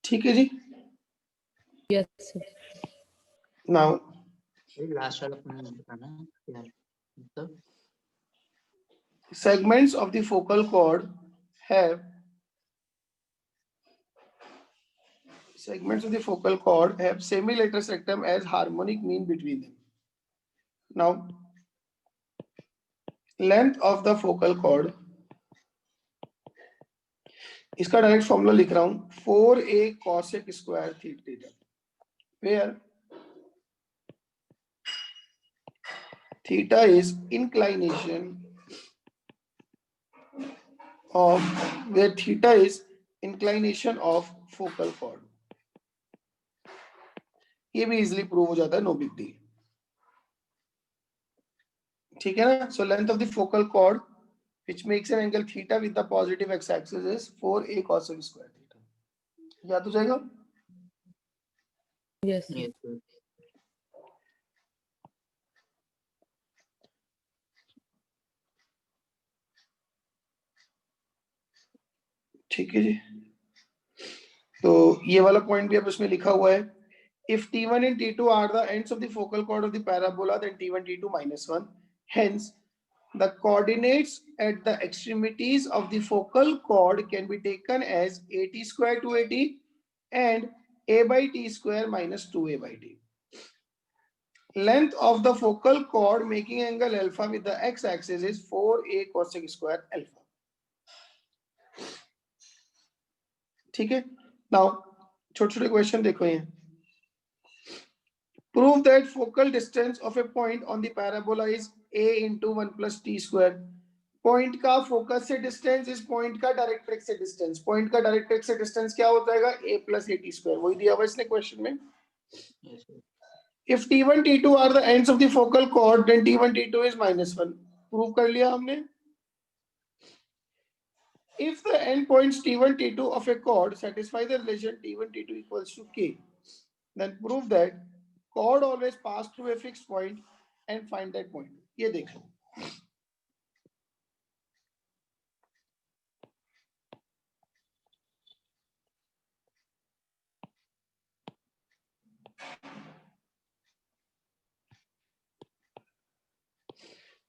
Speaker 1: ठीक है जी।
Speaker 5: Yes, sir.
Speaker 1: नाउ
Speaker 6: लास्ट वाला पॉइंट बताना क्या मतलब
Speaker 1: segments of the focal cord have semi-lateral septum as harmonic mean between them. Now length of the focal cord, इसका डायरेक्ट फॉर्मूला लिख रहा हूं 4a cosec square theta, where theta is inclination of focal cord. ये भी इजिली प्रूव हो जाता है, नो बिग डील। ठीक है ना। So length of the focal cord which makes an angle theta with the positive x-axis is 4a cosec square theta. याद हो जाएगा?
Speaker 5: Yes, sir.
Speaker 6: Yes, sir.
Speaker 1: ठीक है जी। तो ये वाला पॉइंट भी अब उसमें लिखा हुआ है, if t1 and t2 are the ends of the focal chord of the parabola, then t1 t2 minus 1. Hence the coordinates at the extremities of the focal chord can be taken as at square 2at and a by t square minus 2a by t. Length of the focal chord making angle alpha with the x-axis is 4a cosec square alpha. ठीक है। नाउ छोटे छोटे क्वेश्चन देखो ये। Prove that focal distance of a point on the parabola is a into 1 plus t square. Point का फोकस से डिस्टेंस इस पॉइंट का डायरेक्ट्रिक्स से डिस्टेंस, पॉइंट का डायरेक्ट्रिक्स से डिस्टेंस क्या हो जाएगा a plus at square, वही दिया हुआ इसने क्वेश्चन में।
Speaker 6: Yes, sir.
Speaker 1: If t1 t2 are the ends of the focal chord, then t1 t2 is minus 1. Prove कर लिया हमने। If the end points t1 t2 of a chord satisfy the relation t1 t2 equals to k, then prove that chord always pass through a fixed point and find that point. ये देखो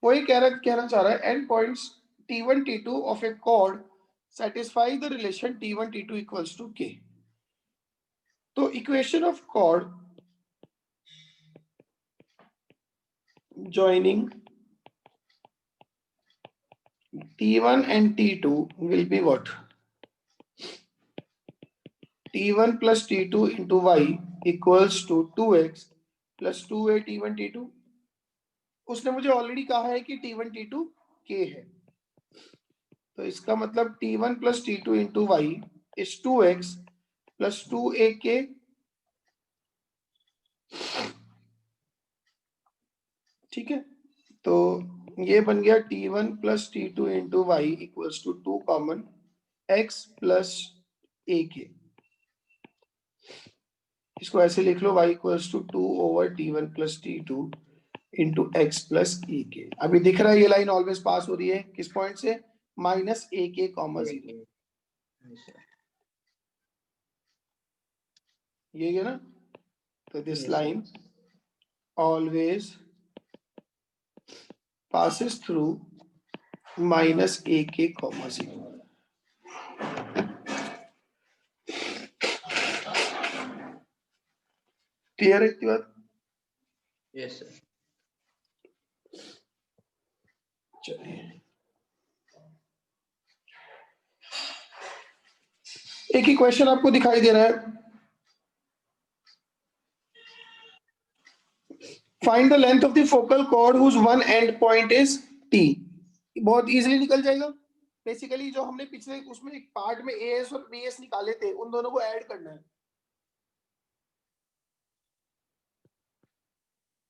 Speaker 1: वही कहना चाह रहा है, end points t1 t2 of a chord satisfy the relation t1 t2 equals to k. तो equation of chord joining t1 and t2 will be what? t1 plus t2 into y equals to 2x plus 2a t1 t2. उसने मुझे ऑलरेडी कहा है कि t1 t2 k है, तो इसका मतलब t1 plus t2 into y is 2x plus 2a k. ठीक है, तो ये बन गया t1 plus t2 into y equals to 2 common x plus a k. इसको ऐसे लिख लो y equals to 2 over t1 plus t2 into x plus e k. अभी दिख रहा है ये लाइन ऑलवेज पास हो रही है किस पॉइंट से? माइनस ए के कॉमा 0.
Speaker 6: Yes, sir.
Speaker 1: ये है ना। तो this
Speaker 6: Yes,
Speaker 1: line always passes through minus a k comma 0. Clear है इतनी बात?
Speaker 6: Yes, sir.
Speaker 1: चलिए एक ही क्वेश्चन आपको दिखाई दे रहा है। Find the length of the focal chord whose one end point is t. बहुत इजीली निकल जाएगा। बेसिकली जो हमने पिछले उसमें एक पार्ट में as और bs निकाले थे, उन दोनों को ऐड करना है।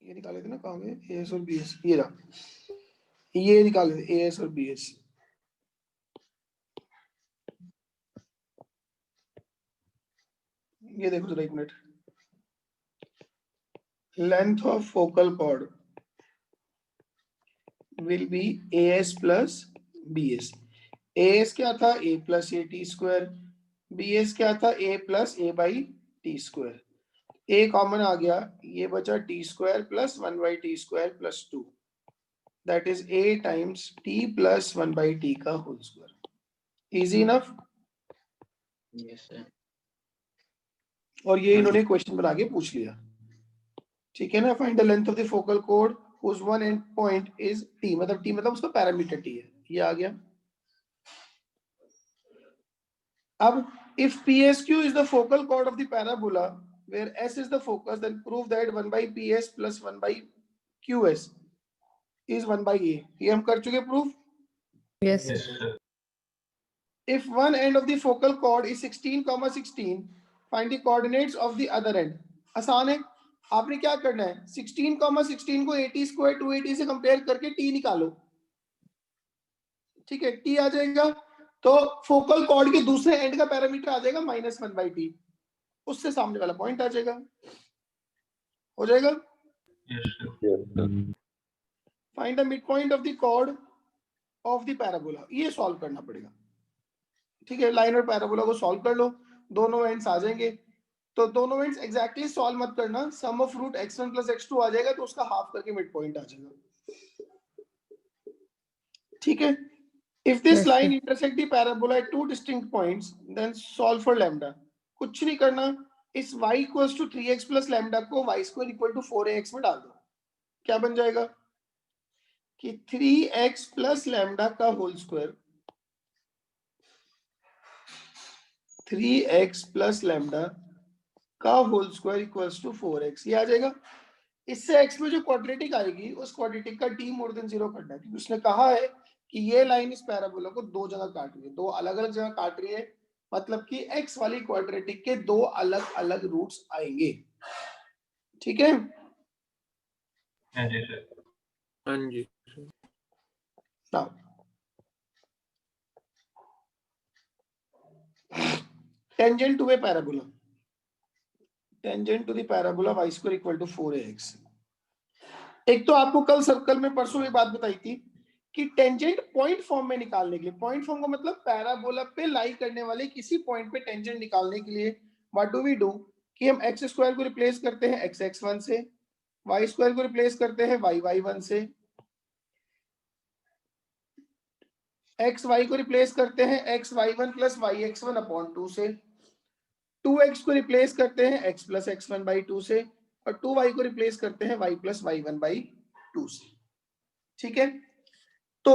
Speaker 1: ये निकाले थे ना, कहाँ गए as और bs? ये रहा, ये निकाले थे as और bs। ये देखो जरा एक minute, length of focal chord will be AS plus BS. AS क्या था? A plus AT square. BS क्या था? A plus A by T square. A common आ गया, ये बचा T square plus 1 by T square plus 2. That is A times T plus 1 by T का whole square. Easy enough?
Speaker 6: Yes, sir.
Speaker 1: और ये इन्होंने क्वेश्चन बना के पूछ लिया, ठीक है ना? Find the length of the focal code whose one end point is T, मतलब T मतलब उसका पैरामीटर T है, ये आ गया. अब if PSQ is the focal chord of the parabola where S is the focus, then prove that 1 by PS plus 1 by QS is 1 by A. ये हम कर चुके proof.
Speaker 5: Yes,
Speaker 2: Yes,
Speaker 5: sir.
Speaker 2: sir.
Speaker 1: If one end of the focal chord is 16,16, find the coordinates of the other end. आसान है. आपने क्या करना है? 16,16 को 80 स्क्वायर 280 से कंपेयर करके T निकालो, ठीक है? T आ जाएगा तो फोकल कॉर्ड के दूसरे एंड का पैरामीटर आ जाएगा -1 by T, उससे सामने वाला पॉइंट आ जाएगा. हो जाएगा.
Speaker 2: Yes, sir.
Speaker 1: Find the mid point of the chord of the parabola. ये सॉल्व करना पड़ेगा, ठीक है? लाइन और पैराबोला को सॉल्व कर लो, दोनों एंड्स आ जाएंगे. तो दोनों एंड्स एग्जैक्टली सॉल्व मत करना, sum of root x1 plus x2 आ जाएगा तो उसका हाफ करके मिड पॉइंट आ जाएगा, ठीक है? If this
Speaker 5: Yes,
Speaker 1: line
Speaker 5: sir.
Speaker 1: intersect the parabola at two distinct points, then solve for lambda. कुछ नहीं करना, इस y equals to 3x plus lambda को y square equal to 4ax में डाल दो. क्या बन जाएगा कि 3x plus lambda का whole square, 3x plus lambda का whole square equals to 4x. ये आ जाएगा. इससे x में जो क्वाड्रेटिक आएगी उस क्वाड्रेटिक का t मोर देन 0 करना है, क्योंकि उसने कहा है कि ये लाइन इस पैराबोला को दो जगह काट रही है, दो अलग अलग जगह काट रही है, मतलब कि x वाली क्वाड्रेटिक के दो अलग अलग रूट्स आएंगे, ठीक है?
Speaker 2: हाँ जी सर.
Speaker 3: हाँ जी.
Speaker 1: Now tangent to a parabola, tangent to the parabola y square equal to 4ax. एक तो आपको कल सर्कल में परसों ये बात बताई थी कि टेंजेंट पॉइंट फॉर्म में निकालने के लिए, पॉइंट फॉर्म का मतलब पैराबोला पे लाई करने वाले किसी पॉइंट पे टेंजेंट निकालने के लिए व्हाट डू वी डू कि हम x स्क्वायर को रिप्लेस करते हैं x(x1) से, y स्क्वायर को रिप्लेस करते हैं y(y1) से, xy को रिप्लेस करते हैं xy1 प्लस yx1 अपॉन 2 से, 2x को रिप्लेस करते हैं x प्लस x1 बाई 2 से, और 2y को रिप्लेस करते हैं y प्लस y1 बाई 2 से, ठीक है? तो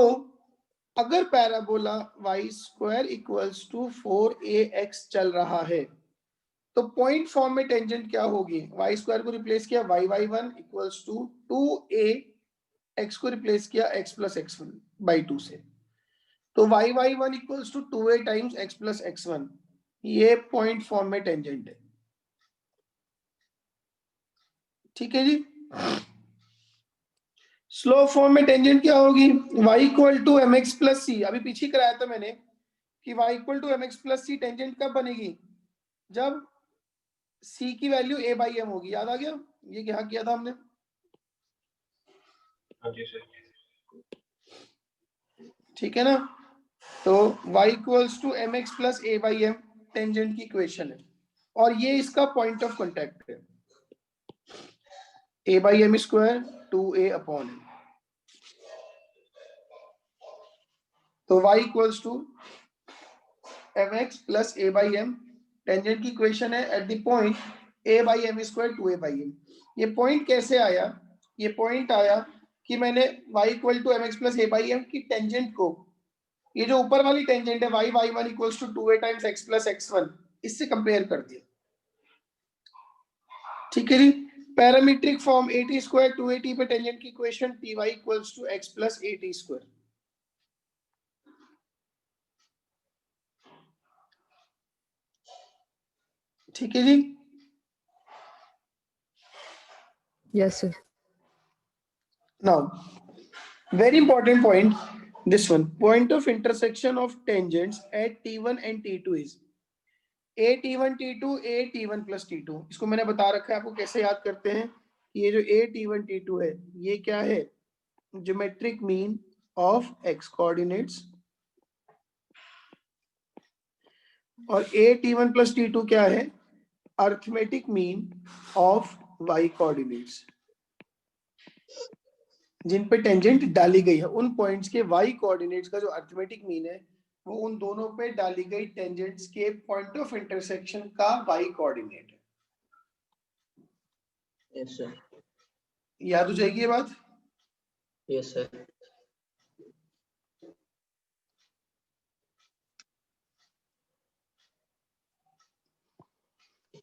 Speaker 1: अगर parabola y square equals to 4ax चल रहा है तो पॉइंट फॉर्म में टेंजेंट क्या होगी? y स्क्वायर को रिप्लेस किया y(y1) equals to 2a, x को रिप्लेस किया x प्लस x1 बाई 2 से, तो y(y1) equals to 2a times x plus x1. ये पॉइंट फॉर्म में टेंजेंट है, ठीक है जी? स्लो फॉर्म में टेंजेंट क्या होगी? y equal to mx plus c. अभी पीछे कराया था मैंने कि y equal to mx plus c tangent कब बनेगी? जब c की वैल्यू a बाई m होगी. याद आ गया? ये क्या किया था हमने?
Speaker 2: हाँ जी सर.
Speaker 1: ठीक है ना? तो y equals to mx plus a by m tangent की इक्वेशन है, और ये इसका पॉइंट ऑफ कांटेक्ट है. a by m square 2a upon m. तो y equals to mx plus a by m tangent की इक्वेशन है at the point a by m square 2a by m. ये पॉइंट कैसे आया? ये पॉइंट आया कि मैंने y equal to mx plus a by m की टेंजेंट को, ये जो ऊपर वाली टेंजेंट है y(y1) equals to 2a times x plus x1, इससे कंपेयर कर दिया, ठीक है जी? पैरामीट्रिक फॉर्म 80 स्क्वायर 280 पे टेंजेंट की equation ty equals to x plus 80 square. ठीक है जी?
Speaker 5: Yes, sir.
Speaker 1: Now, very important point, this one, point of intersection of tangents at t1 and t2 is a t1 t2 a t1 plus t2. इसको मैंने बता रखा है आपको कैसे याद करते हैं. ये जो a t1 t2 है ये क्या है, geometric mean of x coordinates, और a t1 प्लस t2 क्या है, arithmetic mean of y coordinates, जिन पे टेंजेंट डाली गई है उन पॉइंट्स के y कोऑर्डिनेट्स का जो अर्थमेटिक मीन है वो उन दोनों पे डाली गई टेंजेंट्स के पॉइंट ऑफ इंटरसेक्शन का y कोऑर्डिनेट है।
Speaker 6: Yes sir.
Speaker 1: याद हो जाएगी ये बात?
Speaker 6: Yes sir.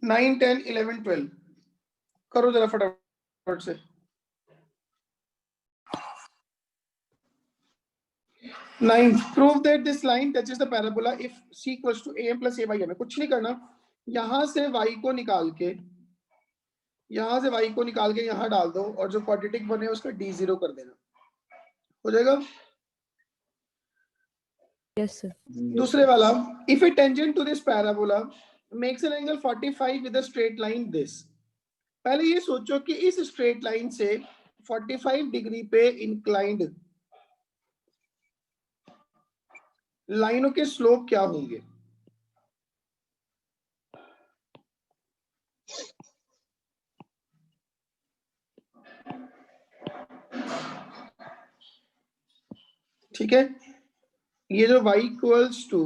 Speaker 1: नाइन 10 11 12 करो जरा फटाफट से। 9 prove that this line touches the parabola if c equals to am plus a by m। कुछ नहीं करना, यहां से y को निकाल के यहां डाल दो और जो क्वाड्रेटिक बने उसका d0 कर देना, हो जाएगा।
Speaker 5: Yes, sir.
Speaker 1: दूसरे वाला, if a tangent to this parabola makes an angle 45 with a straight line this। पहले ये सोचो कि इस स्ट्रेट लाइन से 45 डिग्री पे इंक्लाइंड लाइनों के स्लोप क्या होंगे। ठीक है, ये जो y equals to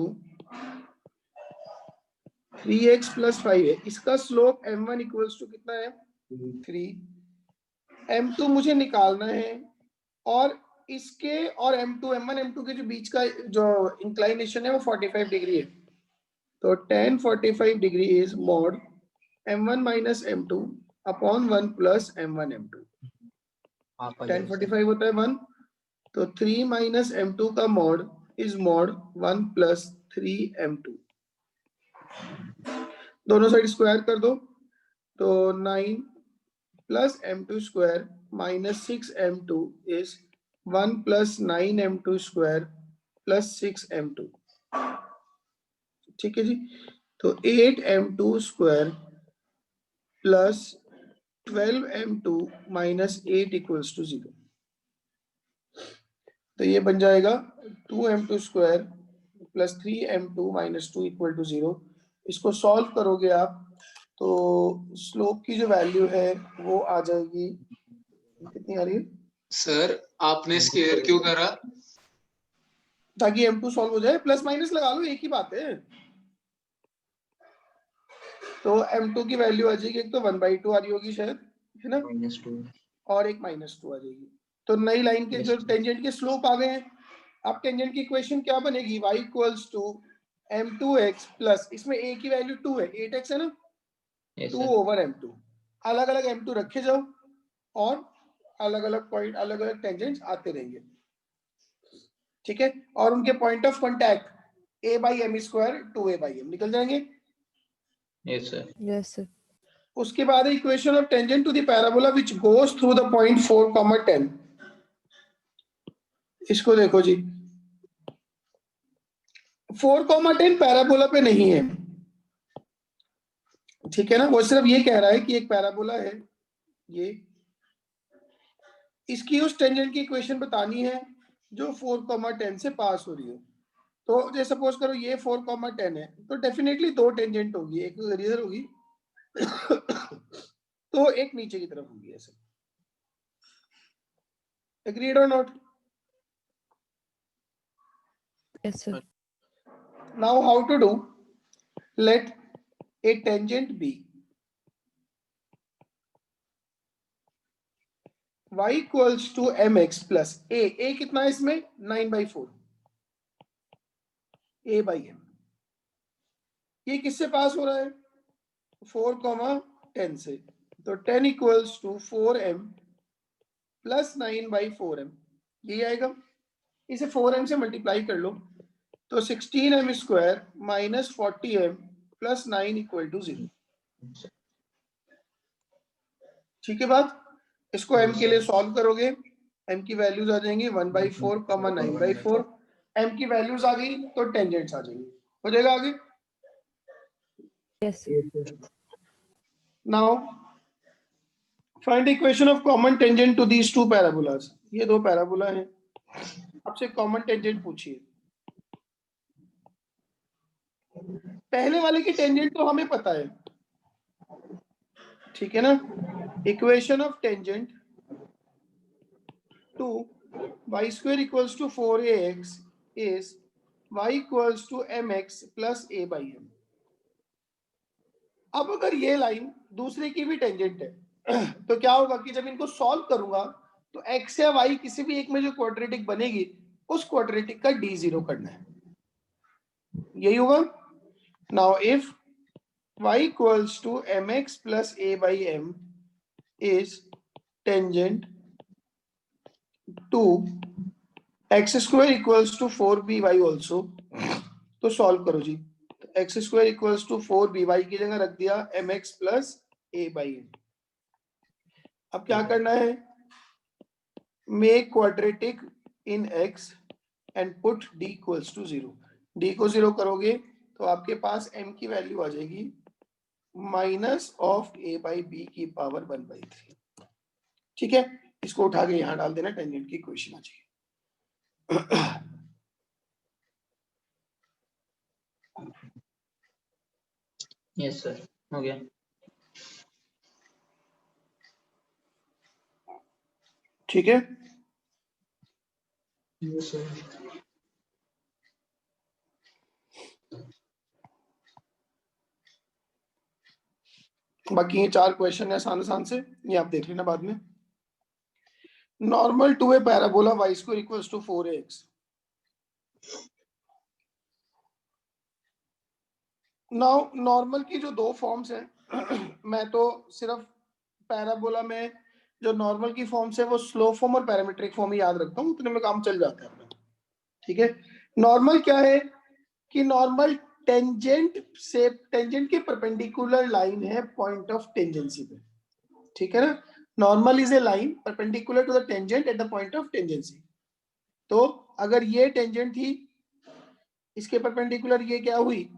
Speaker 1: 3x plus 5 है, इसका स्लोप m1 इक्वल्स टू कितना है, 3। m2 मुझे निकालना है और इसके और m2 m1 m2 के जो बीच का जो इंक्लाइनेशन है वो 45 डिग्री है, तो tan 45 degree is mod m1 minus m2 upon 1 plus m1 m2। tan 45 होता है 1, तो 3 माइनस m2 का mod is mod 1 plus 3m2। दोनों साइड स्क्वायर कर दो, तो 9 plus m2 square minus 6m2 is 1 plus 9m2 square plus 6m2। ठीक है जी, तो 8m2 square plus 12m2 minus 8 equals to 0। तो ये बन जाएगा 2m2 square plus 3m2 minus 2 equal to 0। इसको सॉल्व करोगे आप तो स्लोप की जो वैल्यू है वो आ जाएगी, कितनी आ रही है
Speaker 8: सर? आपने स्क्वायर क्यों करा?
Speaker 1: ताकि m2 सॉल्व हो जाए, प्लस माइनस लगा लो एक ही बात है। तो m2 की वैल्यू आ जाएगी, एक तो 1/2 आ रही होगी शायद, है ना,
Speaker 6: -2
Speaker 1: और एक -2 आ जाएगी। तो नई लाइन के जो टेंजेंट के स्लोप आ गए हैं। अब टेंजेंट की इक्वेशन क्या बनेगी, y equals to m2x plus, इसमें a की वैल्यू 2 है, 8x है ना, 2 ओवर m2। अलग अलग m2 रखे जाओ और अलग अलग पॉइंट अलग अलग टेंजेंट्स आते रहेंगे। ठीक है, और उनके point of contact a by m square 2a by m निकल जाएंगे।
Speaker 6: Yes sir.
Speaker 5: Yes, sir.
Speaker 1: उसके बाद equation of tangent to the parabola which goes through the point 4, 10। इसको देखो जी, 4, 10 पैराबोला पे नहीं है, ठीक है ना, वो सिर्फ ये कह रहा है कि एक पैराबोला है ये, इसकी उस टेंजेंट की इक्वेशन बतानी है जो 4, 10 से पास हो रही है। तो जैसे सपोज करो ये 4, 10 है, तो डेफिनेटली दो टेंजेंट होगी, एक इधर होगी तो एक नीचे की तरफ होगी, ऐसे। एग्रीड और not?
Speaker 5: Yes, sir.
Speaker 1: Now how to do? Let a tangent be y equals to mx plus a कितना है इसमें, 9/4 a by m। ये किससे पास हो रहा है, 4, 10 से, तो 10 equals to 4m plus 9/4m, यही आएगा। इसे 4m से मल्टीप्लाई कर लो तो 16m square minus 40m plus 9 equal to 0। ठीक है बात, इसको m के लिए सॉल्व करोगे, m की वैल्यूज आ जाएंगी 1/4, 9/4। m की वैल्यूज आ गई तो टेंजेंट्स आ जाएंगे, हो जाएगा आगे।
Speaker 5: Yes, sir.
Speaker 1: Now find equation of common tangent to these two parabolas. ये दो पैराबोला हैं, आपसे कॉमन टेंजेंट पूछिए। पहले वाले की टेंजेंट तो हमें पता है, ठीक है ना। Equation of tangent to y square equals to 4ax is y equals to mx plus a by m। अब अगर ये लाइन दूसरे की भी टेंजेंट है तो क्या होगा कि जब इनको सॉल्व करूंगा तो x या y किसी भी एक में जो क्वाड्रेटिक बनेगी उस क्वाड्रेटिक का d0 करना है, यही होगा। Now if y equals to mx plus a by m is tangent to x square equals to 4by also, तो सॉल्व करो जी। तो x square equals to 4by की जगह रख दिया mx plus a by m। अब क्या करना है, make quadratic in x and put d equals to 0। d को 0 करोगे तो आपके पास m की वैल्यू आ जाएगी minus of a by b की पावर 1/3। ठीक है, इसको उठा के यहां डाल देना, टेंजेंट की इक्वेशन आ जाएगी।
Speaker 6: यस सर, हो गया।
Speaker 1: ठीक है,
Speaker 6: यस सर।
Speaker 1: बाकी ये 4 क्वेश्चन है आसान आसान से, ये आप देख लेना बाद में। Normal to a parabola y square equals to 4ax। Now normal की जो दो फॉर्म्स हैं मैं तो सिर्फ पैराबोला में जो नॉर्मल की फॉर्म्स है वो स्लो फॉर्म और पैरामीट्रिक फॉर्म ही याद रखता हूँ, उतने में काम चल जाता है अपना। ठीक है, नॉर्मल क्या है कि नॉर्मल टेंजेंट से टेंजेंट के परपेंडिकुलर लाइन है पॉइंट ऑफ टेंजेंसी पे। ठीक है ना, normal is a line perpendicular to the tangent at the point of tangency. तो अगर ये टेंजेंट थी, इसके परपेंडिकुलर ये क्या हुई,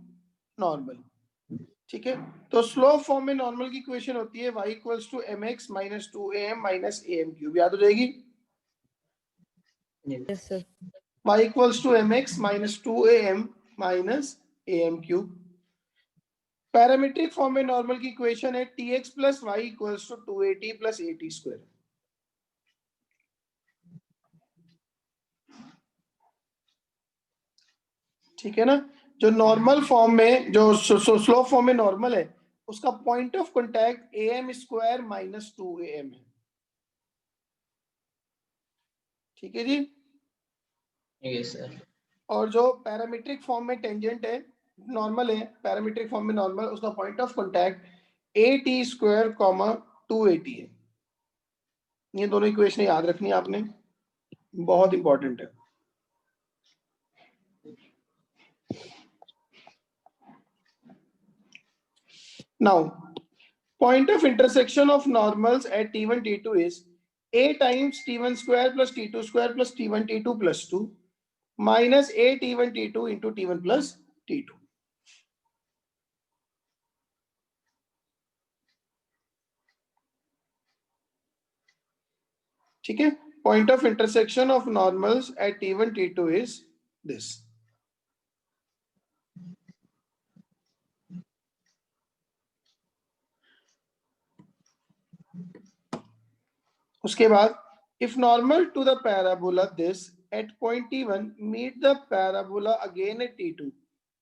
Speaker 1: नॉर्मल। ठीक है, तो स्लो फॉर्म में नॉर्मल की इक्वेशन होती है y equals to mx minus 2am minus am cube, याद हो जाएगी।
Speaker 5: Yes, sir.
Speaker 1: y equals to mx minus 2am minus am cube. Parametric form में नॉर्मल की इक्वेशन है tx plus y equals to 2at plus at square. ठीक है ना, जो नॉर्मल फॉर्म में जो स्लो फॉर्म में नॉर्मल है उसका point of contact am square minus 2am है। ठीक है जी,
Speaker 6: यस सर।
Speaker 1: और जो पैरामीट्रिक फॉर्म में टेंजेंट है, नॉर्मल है, पैरामीट्रिक फॉर्म में नॉर्मल, उसका point of contact at square comma 2at है। ये दोनों इक्वेशन याद रखनी है आपने, बहुत इंपॉर्टेंट है। Now point of intersection of normals at t1 t2 is a times t1 square plus t2 square plus t1 t2 plus 2 minus a t1 t2 into t1 plus t2। ठीक है, point of intersection of normals at t1 t2 is this। उसके बाद if normal to the parabola this at point t1 meet the parabola again at t2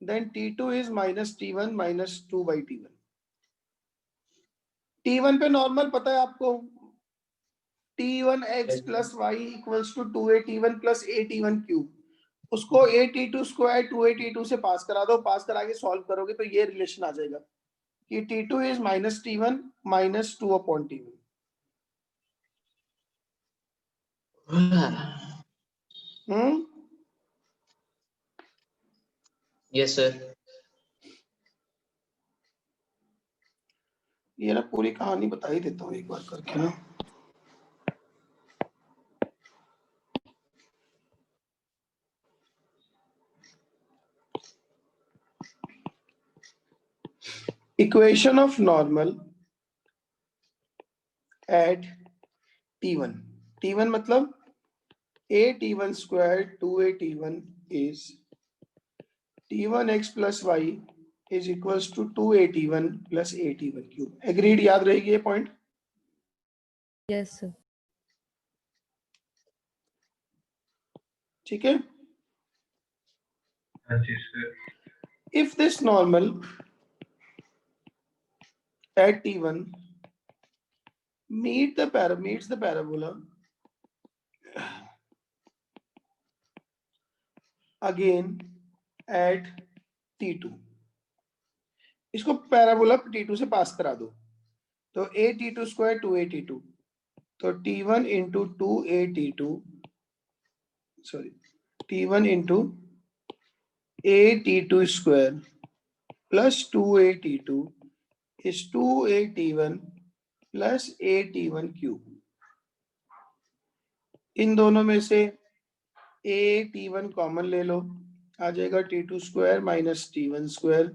Speaker 1: then t2 is minus t1 minus 2 by t1। t1 पे नॉर्मल पता है आपको, t1x plus y equals to 2at1 plus at1 cube, उसको at2 स्क्वायर 2at2 से पास करा दो, पास करा के सॉल्व करोगे तो ये रिलेशन आ जाएगा कि t2 is minus t1 minus 2 upon t1।
Speaker 6: Yes sir.
Speaker 1: ये ना पूरी कहानी बता ही देता हूँ एक बार करके ना। Equation of normal at t1. t1 मतलब a t1 square 2a t1 is t1x plus y is equals to 2a t1 plus a t1 cube. Agreed? याद रहेगी ये पॉइंट?
Speaker 5: Yes, sir.
Speaker 1: ठीक है.
Speaker 2: हाँ जी sir.
Speaker 1: If this normal at t1 meets the parabola again at t2, इसको पैराबोला t2 से पास करा दो, तो a t2 square 2a t2, तो t1 into 2a t2 sorry t1 into a t2 square plus 2a t2 is 2a t1 plus a t1 cube. इन दोनों में से a t1 कॉमन ले लो, आ जाएगा t2 square minus t1 square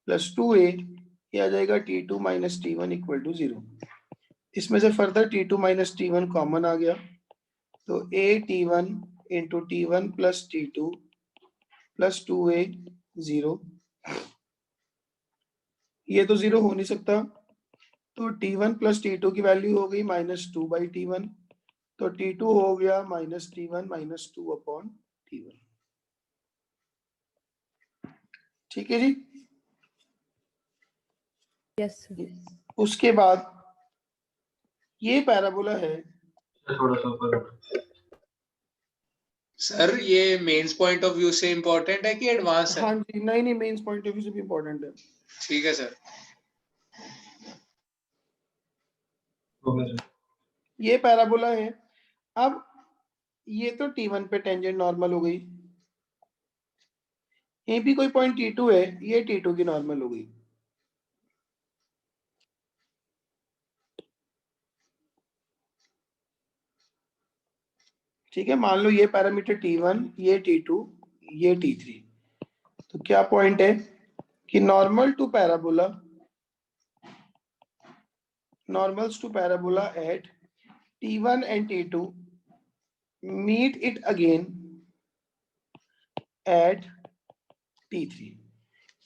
Speaker 1: plus 2a, ये आ जाएगा t2 minus t1 equal to 0. इसमें से further t2 minus t1 common आ गया, तो a t1 into t1 plus t2 plus 2a 0. ये तो 0 हो नहीं सकता, तो t1 प्लस t2 की वैल्यू हो गई -2/t1, तो t2 हो गया -t1 माइनस 2 अपॉन t1. ठीक है जी.
Speaker 5: Yes, sir.
Speaker 1: उसके बाद ये पैराबोला है.
Speaker 2: थोड़ा सा ऊपर.
Speaker 8: सर ये मेंस पॉइंट ऑफ व्यू से इम्पोर्टेंट है कि एडवांस है?
Speaker 1: हाँ जी, नहीं मेंस पॉइंट ऑफ व्यू से भी इम्पोर्टेंट है.
Speaker 8: ठीक है सर.
Speaker 1: ये पैराबोला है. अब ये तो t1 पे टेंजेंट नॉर्मल हो गई, ये भी कोई पॉइंट t2 है, ये t2 की नॉर्मल हो गई. ठीक है, मान लो ये पैरामीटर t1, ये t2, ये t3. तो क्या पॉइंट है कि normal to parabola, normals to parabola at t1 and t2 meet it again at t3.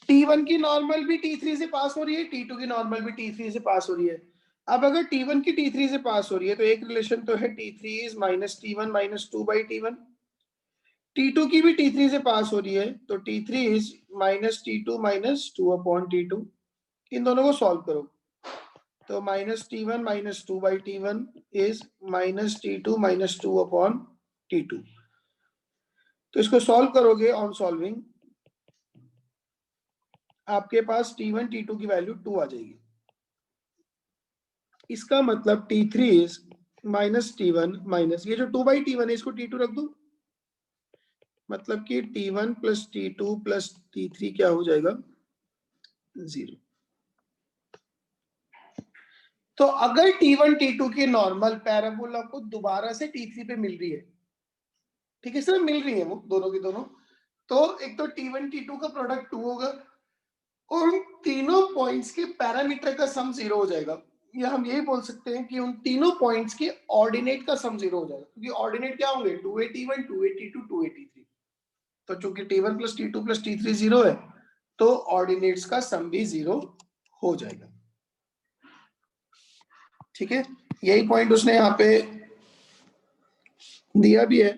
Speaker 1: t1 की नॉर्मल भी t3 से पास हो रही है, t2 की नॉर्मल भी t3 से पास हो रही है. अब अगर t1 की t3 से पास हो रही है तो एक रिलेशन तो है t3 is minus t1 minus 2/t1. t2 की भी t3 से पास हो रही है तो t3 is minus t2 minus 2 upon t2. इन दोनों को सॉल्व करो, तो minus t1 minus 2/t1 is minus t2 minus 2 upon t2. तो इसको सॉल्व करोगे, ऑन सॉल्विंग आपके पास t1 t2 की वैल्यू 2 आ जाएगी. इसका मतलब t3 is minus t1 minus ये जो 2/t1 है इसको t2 रख दो, मतलब कि t1 plus t2 plus t3 क्या हो जाएगा 0. तो अगर t1 t2 की नॉर्मल पैराबोला को दोबारा से t3 पे मिल रही है, ठीक है सर, मिल रही है वो दोनों की दोनों, तो एक तो t1 t2 का प्रोडक्ट 2 होगा और उन तीनों पॉइंट्स के पैरामीटर का सम 0 हो जाएगा, या हम यही बोल सकते हैं कि उन तीनों पॉइंट्स के ऑर्डिनेट का सम 0 हो जाएगा, क्योंकि ऑर्डिनेट क्या होंगे 2a t1 2a t2 2a t3. तो चूंकि t1 plus t2 plus t3 0 है तो ऑर्डिनेट्स का सम भी 0 हो जाएगा. ठीक है, यही पॉइंट उसने यहाँ पे दिया भी है.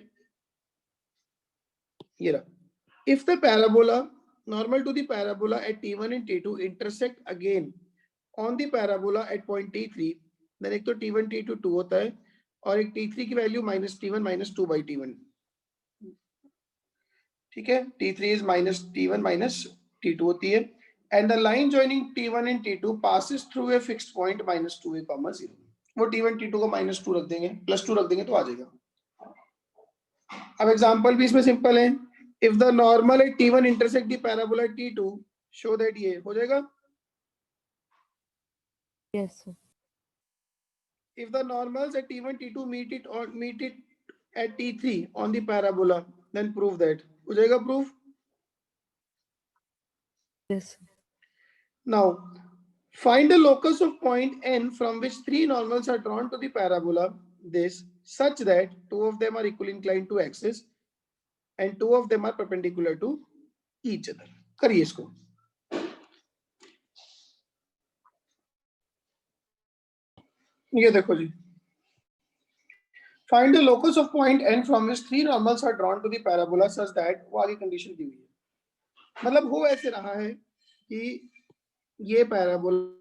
Speaker 1: ये रहा, if the parabola normal to the parabola at t1 and t2 intersect again on the parabola at point t3, then एक तो t1 t2 2 होता है और एक t3 की value minus t1 minus 2/t1. ठीक है, t3 is minus t1 minus t2 होती है, and the line joining t1 and t2 passes through a fixed point minus 2a, 0. वो t1 t2 को माइनस 2 रख देंगे, प्लस 2 रख देंगे तो आ जाएगा. अब एग्जांपल भी इसमें सिंपल है. If the normal at t1 intersect the parabola at t2, show that ये हो जाएगा.
Speaker 5: Yes, sir.
Speaker 1: If the normals at t1 t2 meet it at t3 on the parabola, then prove that. हो जाएगा proof.
Speaker 5: Yes, sir.
Speaker 1: Now Find the locus of point n from which three normals are drawn to the parabola this such that two of them are equally inclined to axis and two of them are perpendicular to each other. करिए इसको. ये देखो जी. Find the locus of point n from which three normals are drawn to the parabola such that वो आगे कंडीशन दी हुई है. मतलब हो ऐसे रहा है कि ये पैराबोला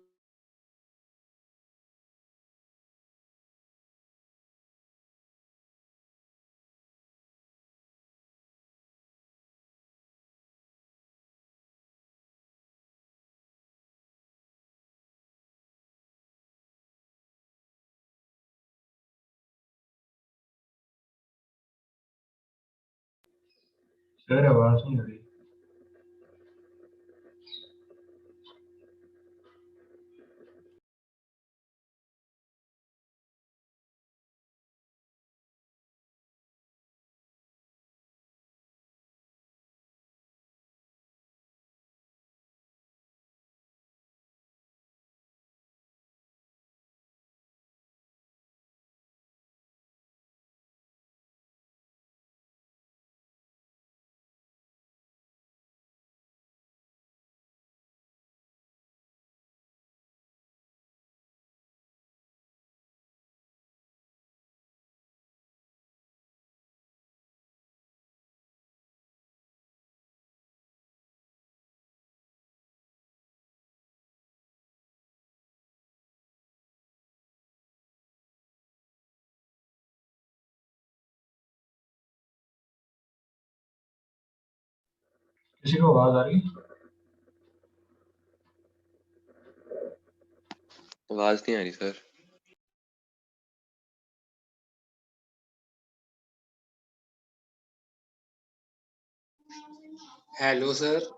Speaker 2: सर आवाज नहीं आ रही. किसी को आवाज आ रही है?
Speaker 4: आवाज नहीं आ रही सर.
Speaker 8: Hello sir.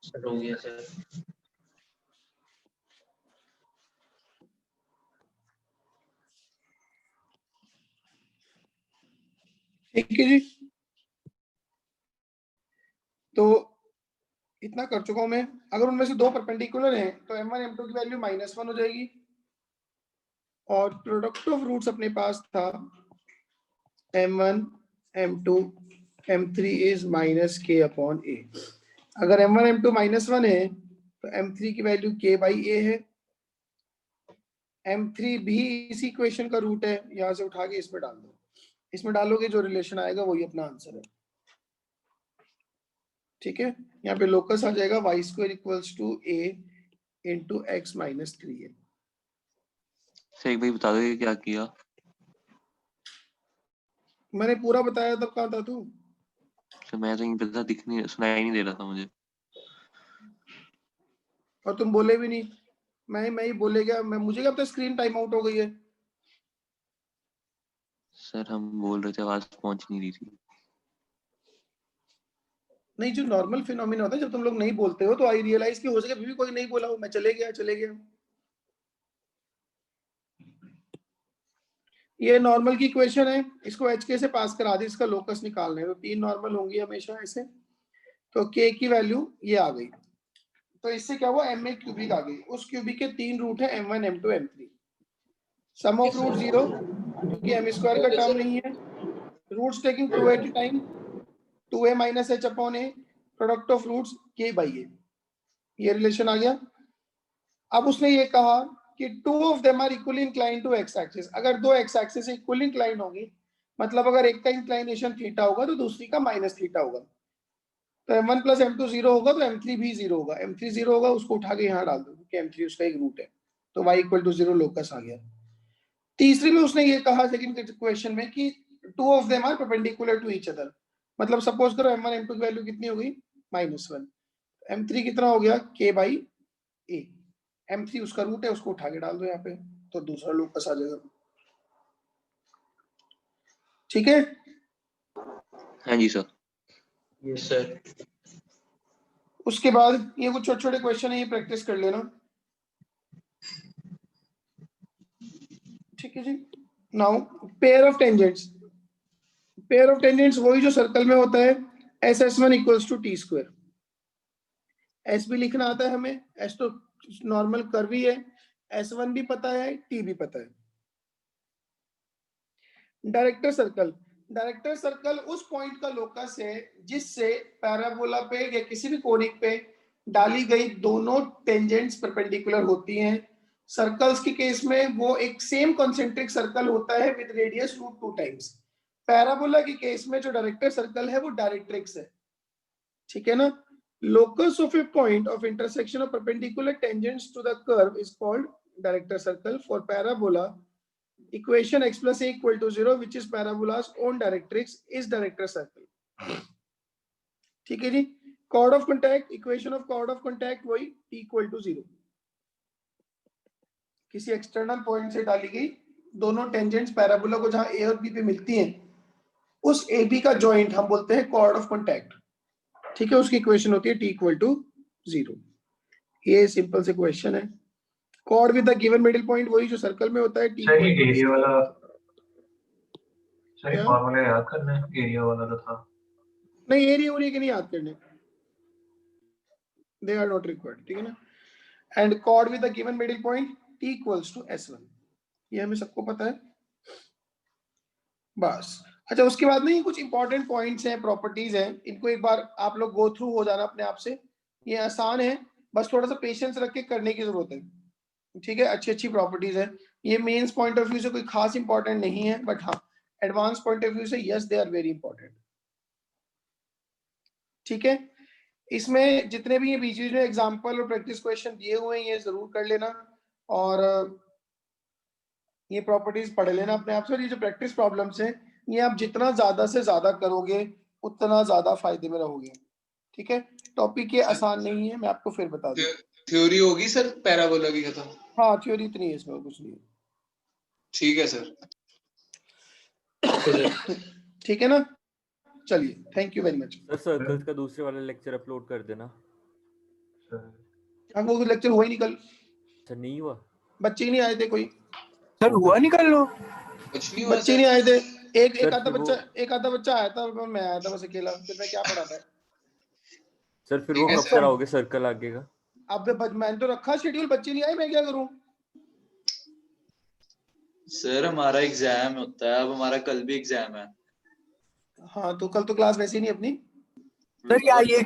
Speaker 4: सर हो गया सर.
Speaker 1: ठीक है जी. तो इतना कर चुका हूं मैं. अगर उनमें से दो परपेंडिकुलर हैं तो m1 m2 की वैल्यू -1 हो जाएगी और प्रोडक्ट ऑफ रूट्स अपने पास था m1 m2 m3 is -k/a. अगर m1 m2 -1 है तो m3 की वैल्यू k/a है. m3 भी इसी इक्वेशन का रूट है, यहां से उठा के इसमें डाल दो. इसमें डालोगे जो रिलेशन आएगा वही अपना आंसर है। ठीक है, यहाँ पे लोकस आ जाएगा y square equals to a into x minus 3a।
Speaker 4: Sir एक भाई बता दो ये क्या किया।
Speaker 1: मैंने पूरा बताया तब कहाँ था तू?
Speaker 4: सर मैं तो नहीं पता, दिख नहीं सुनाई नहीं दे रहा था मुझे।
Speaker 1: और तुम बोले भी नहीं। मैं ही बोले क्या? मुझे क्या पता स्क्रीन टाइम आउट हो गई है।
Speaker 4: सर हम बोल रहे थे, आवाज पहुंच नहीं रही थी।
Speaker 1: नहीं, जो नॉर्मल फिनोमिना होता है जब तुम लोग नहीं बोलते हो तो आई रियलाइज कि हो सके अभी भी कोई नहीं बोला हो, मैं चले गया। ये नॉर्मल की इक्वेशन है, इसको एच के से पास करा दी, इसका लोकस निकालना है तो 3 नॉर्मल होंगी हमेशा ऐसे। तो के की वैल्यू ये आ गई, तो इससे क्या हुआ, एम ए क्यूबिक आ गई। उस क्यूबिक के 3 रूट है m1 m2 m3। Some of root 0 क्योंकि एम स्क्वायर का टर्म नहीं है। Roots taking 2 at a time, 2a minus h upon a, product of roots k by a। ये रिलेशन आ गया। अब उसने ये कहा कि 2 of them are equally inclined to x axis. अगर 2 एक्स एक्सिस इक्वली इंक्लाइंड होगी, मतलब अगर एक का इंक्लाइनेशन थीटा होगा तो दूसरी का माइनस थीटा होगा। तो m1 प्लस m2 0 होगा तो m3 भी 0 होगा। m3 0 होगा उसको उठा के यहाँ डाल दो क्योंकि m3 उसका एक रूट है, तो y इक्वल टू 0 लोकस आ गया। तीसरी में उसने ये कहा सेकंड क्वेश्चन में कि 2 of them are perpendicular to each other. मतलब सपोज करो m1 m2 की वैल्यू कितनी हो गई, -1। m3 कितना हो गया, k बाई a। m3 उसका रूट है, उसको उठा के डाल दो यहाँ पे तो दूसरा लोकस आ जाएगा। ठीक है,
Speaker 4: हाँ जी सर।
Speaker 8: Yes sir.
Speaker 1: उसके बाद ये कुछ छोटे छोटे क्वेश्चन है, ये प्रैक्टिस कर लेना। ठीक है जी। Now pair of tangents. Pair of tangents वही जो सर्कल में होता है, SS1 equals to T square. S भी लिखना आता है हमें, एस तो नॉर्मल कर्व ही है, S1 भी पता है, टी भी पता है। डायरेक्टर सर्कल, डायरेक्टर सर्कल उस पॉइंट का लोकस है जिससे पैराबोला पे या किसी भी कोनिक पे डाली गई दोनों टेंजेंट्स परपेंडिकुलर होती हैं। सर्कल्स के केस में वो एक सेम कॉन्सेंट्रिक सर्कल होता है विद रेडियस √2 टाइम्स। पैराबोला के केस में जो डायरेक्टर सर्कल है वो डायरेक्ट्रिक्स है। ठीक है ना। locus of a point of intersection of perpendicular tangents to the curve is called director circle. For parabola, equation x plus a equal to 0, which is parabola's own directrix, is director circle. ठीक है जी। chord of contact, equation of chord of contact वही t equal to 0। किसी एक्सटर्नल पॉइंट से डाली गई दोनों टेंजेंट्स पैराबोला को जहां a और b पे मिलती हैं, उस ए बी का जॉइंट हम बोलते हैं chord of contact। ठीक है, उसकी इक्वेशन होती है t इक्वल टू 0। ये सिंपल से क्वेश्चन है। Cord with the given middle point वही जो सर्कल में होता है, t
Speaker 2: सही
Speaker 1: इक्वल टू
Speaker 2: एरिया वाला, सही
Speaker 1: क्या?
Speaker 2: फॉर्मूला याद करना है, एरिया वाला तो था।
Speaker 1: नहीं, एरिया उरिया के नहीं याद करने, दे आर नॉट रिक्वायर्ड। ठीक है ना। And chord with the given middle point t equals to S1, ये हमें सबको पता है बस। अच्छा, उसके बाद में कुछ इंपॉर्टेंट पॉइंट्स हैं, प्रॉपर्टीज हैं, इनको एक बार आप लोग गो थ्रू हो जाना अपने आप से। ये आसान है, बस थोड़ा सा पेशेंस रख के करने की जरूरत है। ठीक है, अच्छी अच्छी प्रॉपर्टीज है। ये मेंस पॉइंट ऑफ व्यू से कोई खास इंपॉर्टेंट नहीं है, बट हाँ एडवांस पॉइंट ऑफ व्यू से yes they are very important. ठीक है, इसमें जितने भी ये बीच में एग्जाम्पल और प्रैक्टिस क्वेश्चन दिए हुए हैं ये जरूर कर लेना, और ये प्रॉपर्टीज पढ़ लेना अपने आप से। और ये जो प्रैक्टिस प्रॉब्लम्स हैं ये आप जितना ज्यादा से ज्यादा करोगे उतना ज्यादा फायदे में रहोगे। ठीक है, टॉपिक ये आसान नहीं है, मैं आपको फिर बता दूं।
Speaker 8: थ्योरी होगी सर पैराबोला की खत्म?
Speaker 1: हाँ, थ्योरी इतनी है, इसमें कुछ नहीं है।
Speaker 8: ठीक है सर।
Speaker 1: ठीक है ना, चलिए, thank you very much.
Speaker 9: Sir circles का दूसरे वाला लेक्चर अपलोड कर देना।
Speaker 1: हाँ, वो लेक्चर हुआ ही नहीं कल,
Speaker 9: सर नहीं हुआ,
Speaker 1: बच्चे ही नहीं आए थे कोई।
Speaker 3: सर हुआ निकल लो।
Speaker 8: कुछ नहीं हुआ
Speaker 1: बच्चे
Speaker 8: सर।
Speaker 1: नहीं आए थे, एक
Speaker 9: सर,
Speaker 1: एक आधा बच्चा आया था, और मैं आया था बस अकेला, फिर मैं क्या पढ़ाता है।
Speaker 9: सर फिर वो
Speaker 8: ठीक है
Speaker 9: कब
Speaker 8: सर।
Speaker 9: कराओगे सर्कल आगे का?
Speaker 1: अब मैंने तो रखा शेड्यूल, बच्चे नहीं आए, मैं क्या करूं।
Speaker 10: सर हमारा एग्जाम होता है, अब हमारा कल भी एग्जाम है।
Speaker 1: हाँ, तो कल तो क्लास वैसे ही नहीं अपनी।
Speaker 3: सर या ये